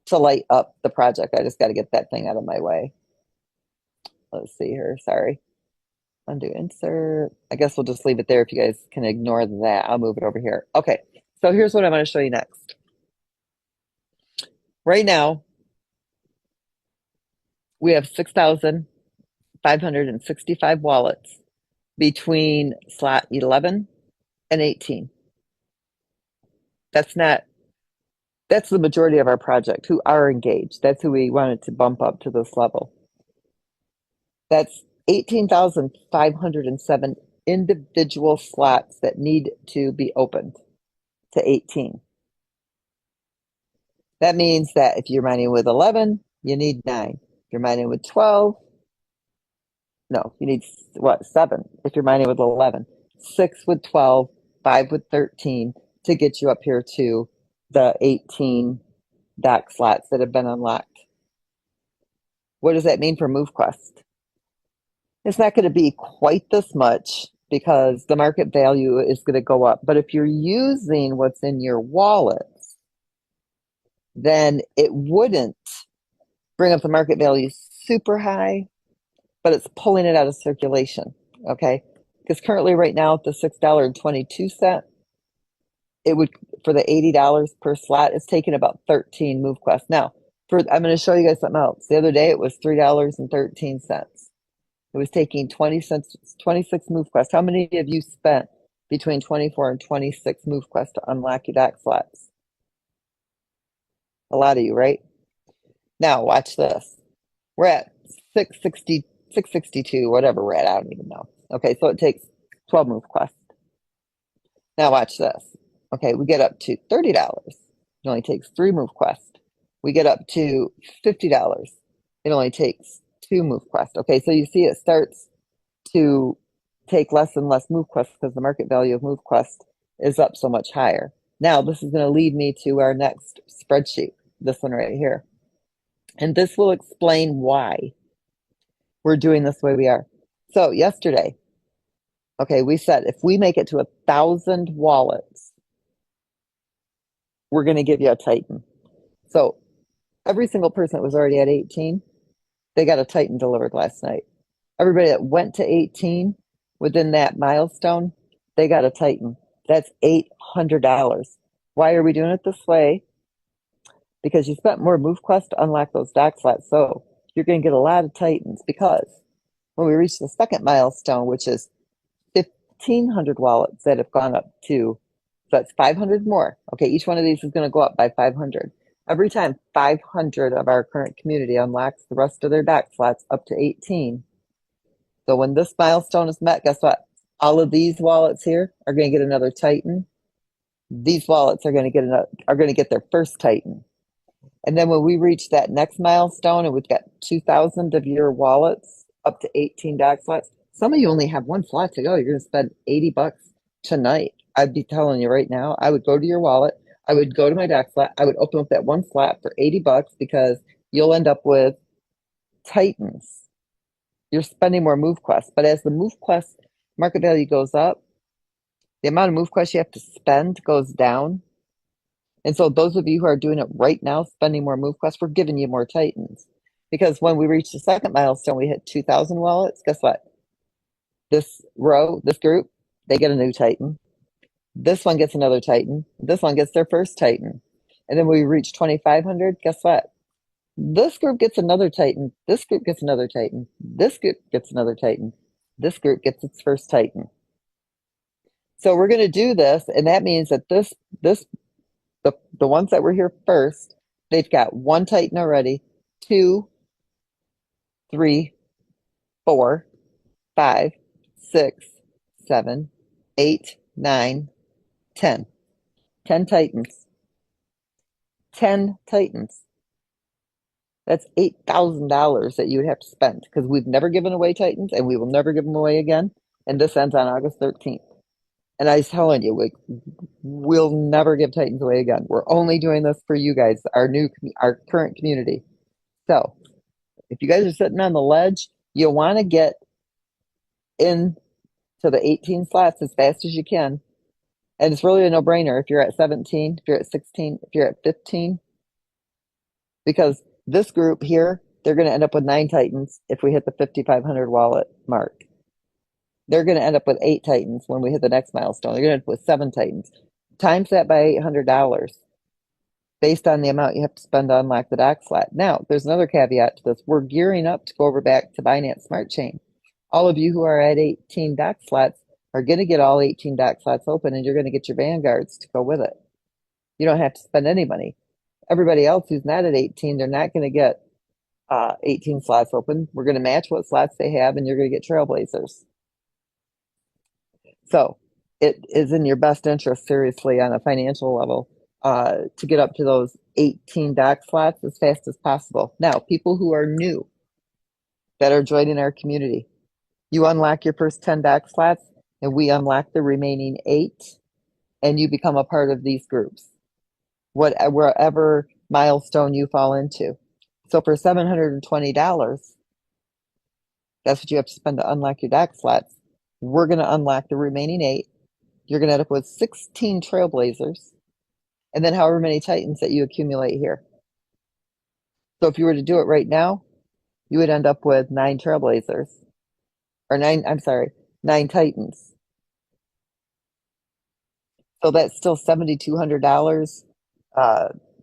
to light up the project. I just got to get that thing out of my way. Let's see here. Sorry. Undo insert. I guess we'll just leave it there if you guys can ignore that. I'll move it over here. Okay. So here's what I'm going to show you next. Right now, we have 6,565 wallets between slot 11 and 18. That's the majority of our project who are engaged. That's who we wanted to bump up to this level. That's 18,507 individual slots that need to be opened to 18. That means that if you're mining with 11, you need 9. If you're mining with 12, no, you need 7 if you're mining with 11. 6 with 12, 5 with 13 to get you up here to the 18 dock slots that have been unlocked. What does that mean for MoveQuest? It's not going to be quite this much because the market value is going to go up. But if you're using what's in your wallets, then it wouldn't bring up the market value super high, but it's pulling it out of circulation, okay? Because currently right now at the $6.22, it would, for the $80 per slot, it's taking about 13 MoveQuest. Now, I'm going to show you guys something else. The other day it was $3.13. It was taking 26 MoveQuest. How many of you spent between 24 and 26 MoveQuest to unlock your dock slots? A lot of you, right? Now, watch this. We're at 662, whatever we're at. I don't even know. Okay, so it takes 12 MoveQuest. Now, watch this. Okay, we get up to $30. It only takes 3 MoveQuest. We get up to $50. It only takes 2 MoveQuest. Okay, so you see it starts to take less and less MoveQuest because the market value of MoveQuest is up so much higher. Now, this is going to lead me to our next spreadsheet, this one right here. And this will explain why we're doing this the way we are. So yesterday, okay, we said if we make it to 1,000 wallets, we're going to give you a Titan. So every single person that was already at 18, they got a Titan delivered last night. Everybody that went to 18 within that milestone, they got a Titan. That's $800. Why are we doing it this way? Because you spent more MoveQuest to unlock those dock slots. So you're going to get a lot of Titans because when we reach the second milestone, which is 1,500 wallets that have gone up to, so that's 500 more. Okay, each one of these is going to go up by 500. Every time 500 of our current community unlocks the rest of their dock slots up to 18. So when this milestone is met, guess what? All of these wallets here are going to get another Titan. These wallets are going to get their first Titan. And then when we reach that next milestone and we've got 2,000 of your wallets up to 18 dock slots, some of you only have 1 slot to go. You're going to spend $80 tonight. I'd be telling you right now, I would go to your wallet. I would go to my dock slot. I would open up that 1 slot for $80 because you'll end up with Titans. You're spending more MoveQuest. But as the MoveQuest market value goes up, the amount of MoveQuest you have to spend goes down. And so those of you who are doing it right now, spending more MoveQuest, we're giving you more Titans. Because when we reach the second milestone, we hit 2,000 wallets. Guess what? This row, this group, they get a new Titan. This one gets another Titan. This one gets their first Titan. And then when we reach 2,500, guess what? This group gets another Titan. This group gets another Titan. This group gets another Titan. This group gets its first Titan. So we're going to do this, and that means that the ones that were here first, they've got one Titan already, 2, 3, 4, 5, 6, 7, 8, 9, 10. 10 Titans. 10 Titans. That's $8,000 that you would have to spend because we've never given away Titans and we will never give them away again. And this ends on August 13th. And I was telling you, we'll never give Titans away again. We're only doing this for you guys, our current community. So if you guys are sitting on the ledge, you'll want to get in to the 18 slots as fast as you can. And it's really a no-brainer if you're at 17, if you're at 16, if you're at 15, because this group here, they're going to end up with 9 Titans if we hit the 5,500 wallet mark. They're going to end up with 8 Titans when we hit the next milestone. They're going to end up with 7 Titans. Times that by $800 based on the amount you have to spend to unlock the doc slot. Now, there's another caveat to this. We're gearing up to go over back to Binance Smart Chain. All of you who are at 18 doc slots are going to get all 18 doc slots open, and you're going to get your Vanguards to go with it. You don't have to spend any money. Everybody else who's not at 18, they're not going to get 18 slots open. We're going to match what slots they have, and you're going to get Trailblazers. So it is in your best interest, seriously, on a financial level, to get up to those 18 doc slots as fast as possible. Now, people who are new that are joining our community, you unlock your first 10 doc slots, and we unlock the remaining 8, and you become a part of these groups, wherever milestone you fall into. So for $720, that's what you have to spend to unlock your doc slots. We're going to unlock the remaining 8. You're going to end up with 16 Trailblazers, and then however many Titans that you accumulate here. So if you were to do it right now, you would end up with 9 Trailblazers, or 9 Titans. So that's still $7,200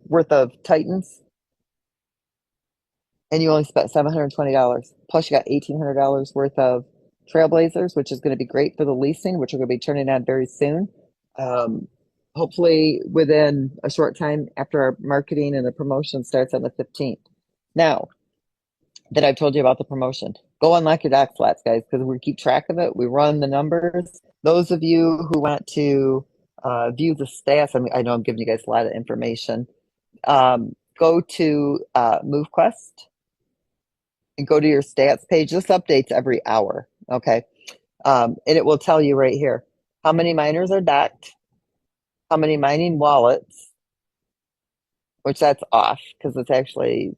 worth of Titans, and you only spent $720. Plus, you got $1,800 worth of Trailblazers, which is going to be great for the leasing, which we're going to be turning on very soon. Hopefully within a short time after our marketing and the promotion starts on the 15th. Now that I've told you about the promotion, go unlock your doc slots, guys, because we keep track of it. We run the numbers. Those of you who want to view the stats, I know I'm giving you guys a lot of information. Go to MoveQuest and go to your stats page. This updates every hour, okay? And it will tell you right here how many miners are docked, how many mining wallets, which that's off because it's actually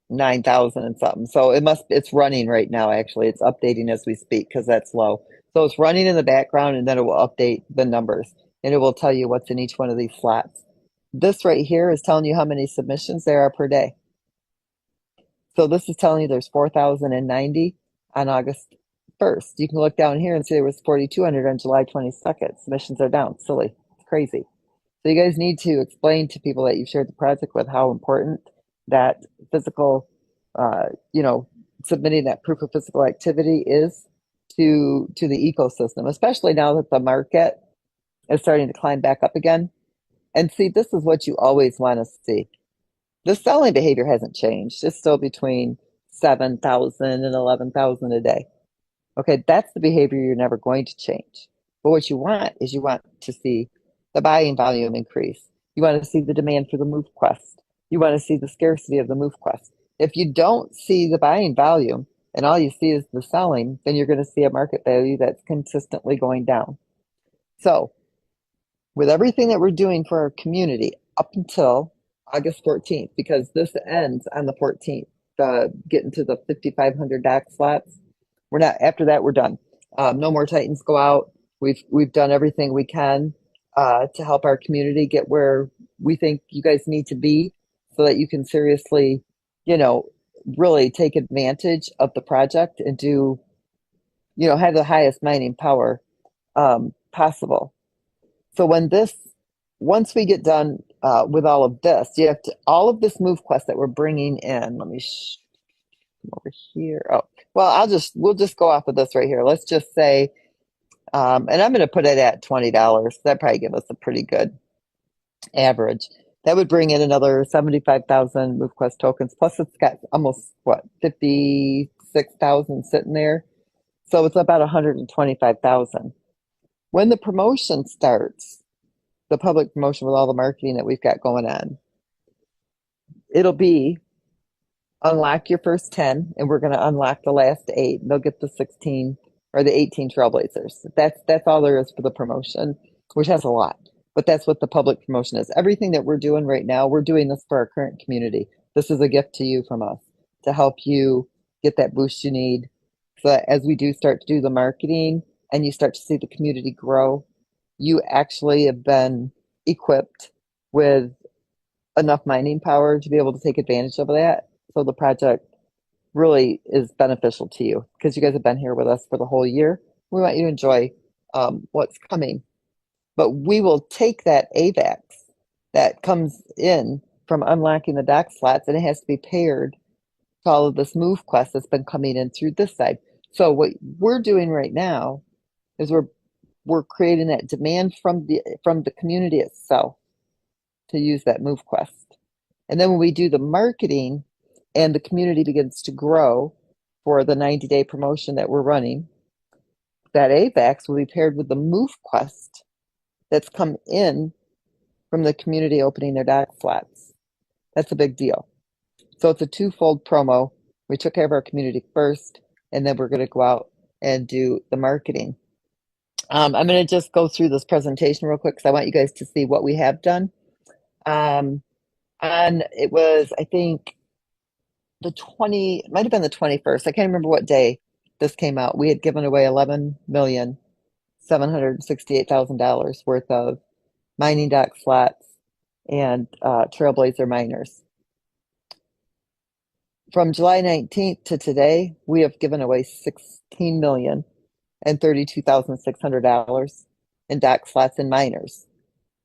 9,000 and something. So it's running right now, actually. It's updating as we speak because that's low. So it's running in the background, and then it will update the numbers, and it will tell you what's in each one of these slots. This right here is telling you how many submissions there are per day. So this is telling you there's 4,090 on August 1st. You can look down here and see there was 4,200 on July 22nd. Submissions are down. Silly. It's crazy. So you guys need to explain to people that you've shared the project with how important that physical, submitting that proof of physical activity is to the ecosystem, especially now that the market is starting to climb back up again. And see, this is what you always want to see. The selling behavior hasn't changed. It's still between 7,000 and 11,000 a day. Okay, that's the behavior you're never going to change. But what you want is you want to see the buying volume increase. You want to see the demand for the MoveQuest. You want to see the scarcity of the MoveQuest. If you don't see the buying volume and all you see is the selling, then you're going to see a market value that's consistently going down. So with everything that we're doing for our community up until August 14th, because this ends on the 14th, getting to the 5,500 doc slots. We're not, after that, we're done. No more Titans go out. We've done everything we can to help our community get where we think you guys need to be so that you can seriously, really take advantage of the project and do, have the highest mining power possible. So once we get done with all of this, you have to, all of this MoveQuest that we're bringing in. Let me come over here. Oh, well, we'll just go off of this right here. Let's just say, and I'm going to put it at $20. That probably give us a pretty good average. That would bring in another 75,000 MoveQuest tokens. Plus, it's got almost what 56,000 sitting there, so it's about 125,000. When the promotion starts, the public promotion with all the marketing that we've got going on, it'll be unlock your first 10, and we're going to unlock the last 8. They'll get the 16 or the 18 Trailblazers. That's all there is for the promotion, which has a lot. But that's what the public promotion is. Everything that we're doing right now, we're doing this for our current community. This is a gift to you from us to help you get that boost you need. So that as we do start to do the marketing and you start to see the community grow, you actually have been equipped with enough mining power to be able to take advantage of that. So the project really is beneficial to you because you guys have been here with us for the whole year. We want you to enjoy what's coming. But we will take that AVAX that comes in from unlocking the dock slots, and it has to be paired to all of this MoveQuest that's been coming in through this side. So what we're doing right now is we're creating that demand from the community itself to use that MoveQuest. And then when we do the marketing and the community begins to grow for the 90-day promotion that we're running, that AVAX will be paired with the MoveQuest that's come in from the community opening their dock slots. That's a big deal. So it's a twofold promo. We took care of our community first, and then we're going to go out and do the marketing. I'm going to just go through this presentation real quick because I want you guys to see what we have done. And it was, I think, it might have been the 21st. I can't remember what day this came out. We had given away $11,768,000 worth of mining dock slots and Trailblazer miners. From July 19th to today, we have given away $16,032,600 in dock slots and miners.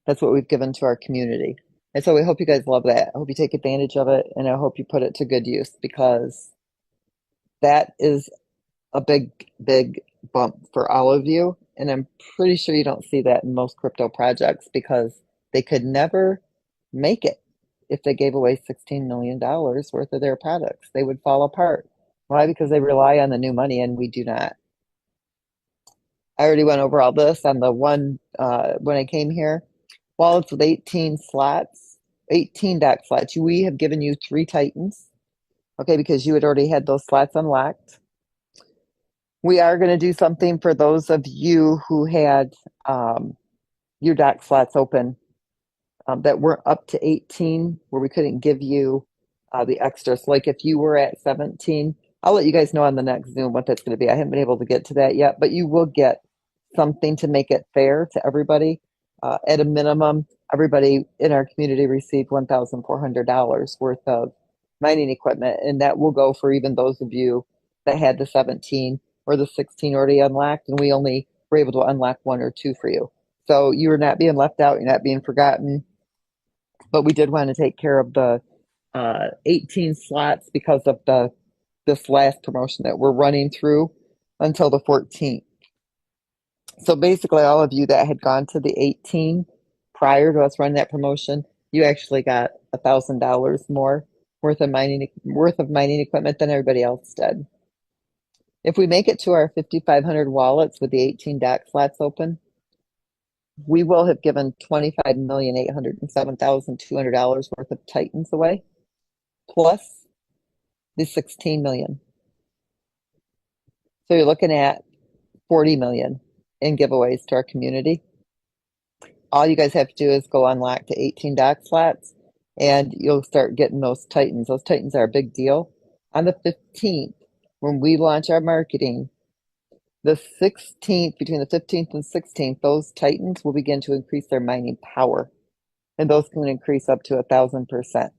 That's what we've given to our community. And so we hope you guys love that. I hope you take advantage of it, and I hope you put it to good use because that is a big, big bump for all of you. And I'm pretty sure you don't see that in most crypto projects because they could never make it if they gave away $16 million worth of their products. They would fall apart. Why? Because they rely on the new money and we do not. I already went over all this on the one when I came here. Wallets with 18 slots, 18 dock slots. We have given you 3 Titans, okay, because you had already had those slots unlocked. We are going to do something for those of you who had your dock slots open that weren't up to 18, where we couldn't give you the extras. Like if you were at 17, I'll let you guys know on the next Zoom what that's going to be. I haven't been able to get to that yet, but you will get something to make it fair to everybody. At a minimum, everybody in our community received $1,400 worth of mining equipment, and that will go for even those of you that had the 17 or the 16 already unlocked, and we only were able to unlock 1 or 2 for you. So you're not being left out, you're not being forgotten. But we did want to take care of the 18 slots because of this last promotion that we're running through until the 14th. So basically, all of you that had gone to the 18 prior to us running that promotion, you actually got $1,000 more worth of mining equipment than everybody else did. If we make it to our 5,500 wallets with the 18 dock slots open, we will have given $25,807,200 worth of Titans away, plus the 16 million. So you're looking at 40 million in giveaways to our community. All you guys have to do is go unlock to 18 dock slots, and you'll start getting those Titans. Those Titans are a big deal. On the 15th, when we launch our marketing, the 16th, between the 15th and 16th, those Titans will begin to increase their mining power, and those can increase up to 1,000%.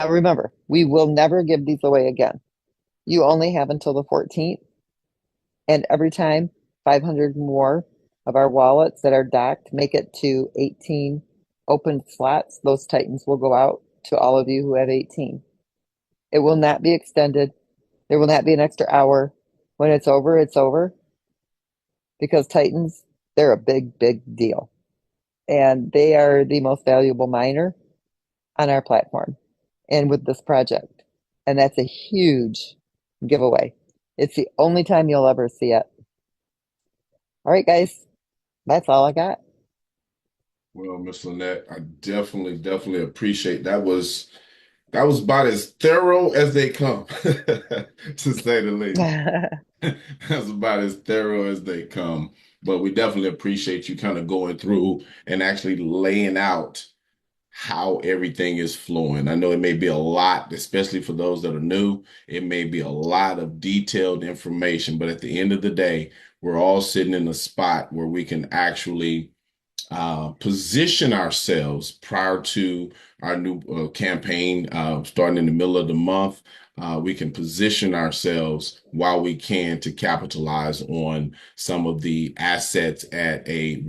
Now remember, we will never give these away again. You only have until the 14th, and every time 500 more of our wallets that are docked make it to 18 open slots, those Titans will go out to all of you who have 18. It will not be extended. There will not be an extra hour. When it's over, it's over. Because Titans, they're a big, big deal. And they are the most valuable miner on our platform and with this project. And that's a huge giveaway. It's the only time you'll ever see it. All right, guys, that's all I got. Well, Miss Lynette, I definitely appreciate that. Was about as thorough as they come, to say the least. That's about as thorough as they come. But we definitely appreciate you kind of going through and actually laying out how everything is flowing. I know it may be a lot, especially for those that are new. It may be a lot of detailed information, but at the end of the day, we're all sitting in a spot where we can actually position ourselves prior to our new campaign starting in the middle of the month. We can position ourselves while we can to capitalize on some of the assets at a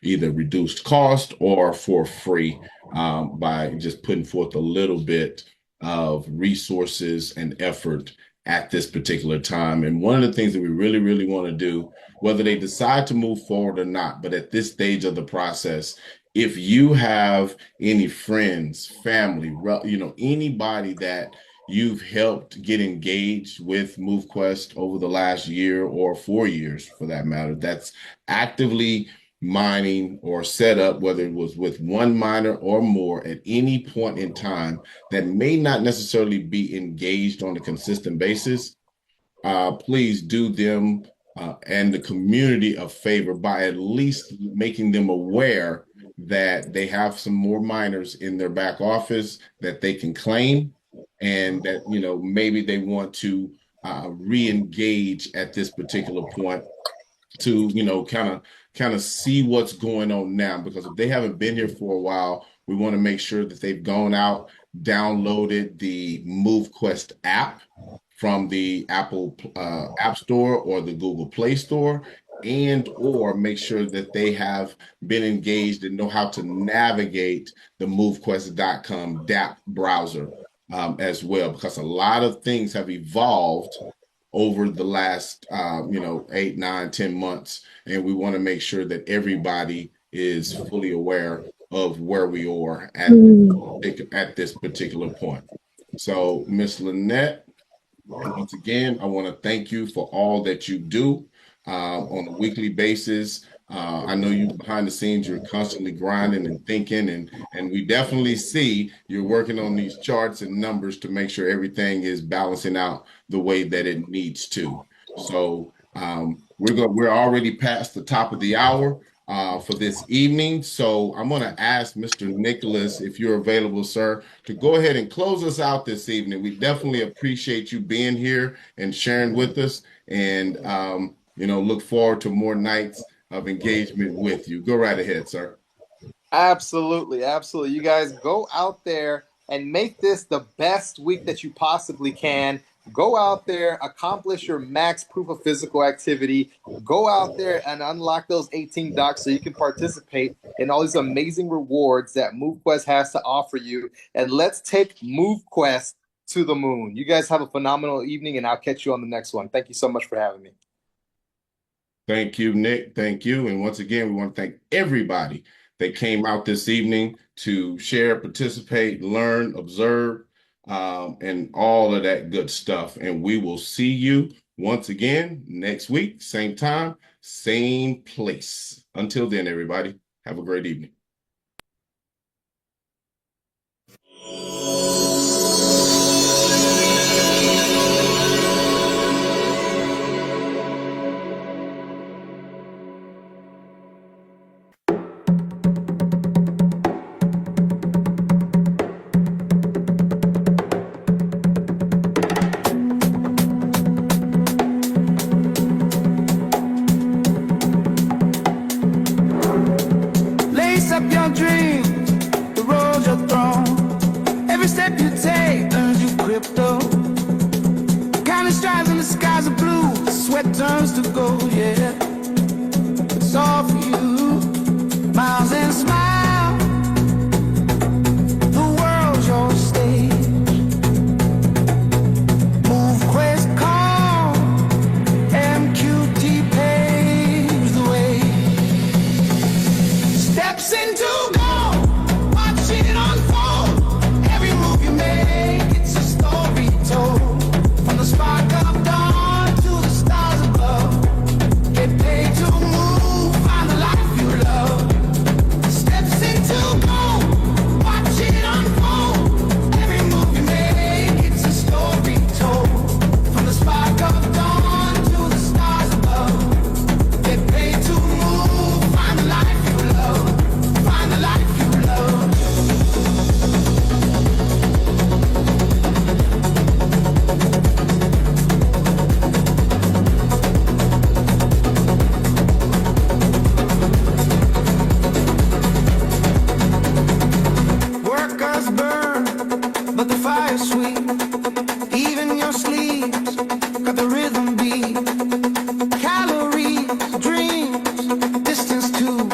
either reduced cost or for free, by just putting forth a little bit of resources and effort at this particular time. And one of the things that we really want to do, whether they decide to move forward or not, but at this stage of the process, if you have any friends, family, anybody that you've helped get engaged with MoveQuest over the last year or 4 years, for that matter, that's actively mining or set up, whether it was with one miner or more at any point in time, that may not necessarily be engaged on a consistent basis, please do them and the community a favor by at least making them aware that they have some more miners in their back office that they can claim, and that maybe they want to re-engage at this particular point to kind of see what's going on now. Because if they haven't been here for a while, we want to make sure that they've gone out, downloaded the MoveQuest app from the Apple App Store or the Google Play Store, and or make sure that they have been engaged and know how to navigate the MoveQuest.com DApp browser as well, because a lot of things have evolved over the last 8, 9, 10 months, and we want to make sure that everybody is fully aware of where we are at this particular point. So, Miss Lynette, once again, I want to thank you for all that you do on a weekly basis. I know you behind the scenes, you're constantly grinding and thinking, and we definitely see you're working on these charts and numbers to make sure everything is balancing out the way that it needs to. So we're already past the top of the hour for this evening. So I'm going to ask Mr. Nicholas, if you're available, sir, to go ahead and close us out this evening. We definitely appreciate you being here and sharing with us, and look forward to more nights of engagement with you. Go right ahead, sir. Absolutely. You guys go out there and make this the best week that you possibly can. Go out there, accomplish your max proof of physical activity. Go out there and unlock those 18 docs so you can participate in all these amazing rewards that MoveQuest has to offer you. And let's take MoveQuest to the moon. You guys have a phenomenal evening, and I'll catch you on the next one. Thank you so much for having me. Thank you, Nick. Thank you. And once again, we want to thank everybody that came out this evening to share, participate, learn, observe, and all of that good stuff. And we will see you once again next week, same time, same place. Until then, everybody, have a great evening. Lace up your dreams, the road you're thrown. Every step you take earns you crypto. Counting strides in the skies are blue, sweat turns to gold, yeah. It's all for you. Miles and smiles. distance too.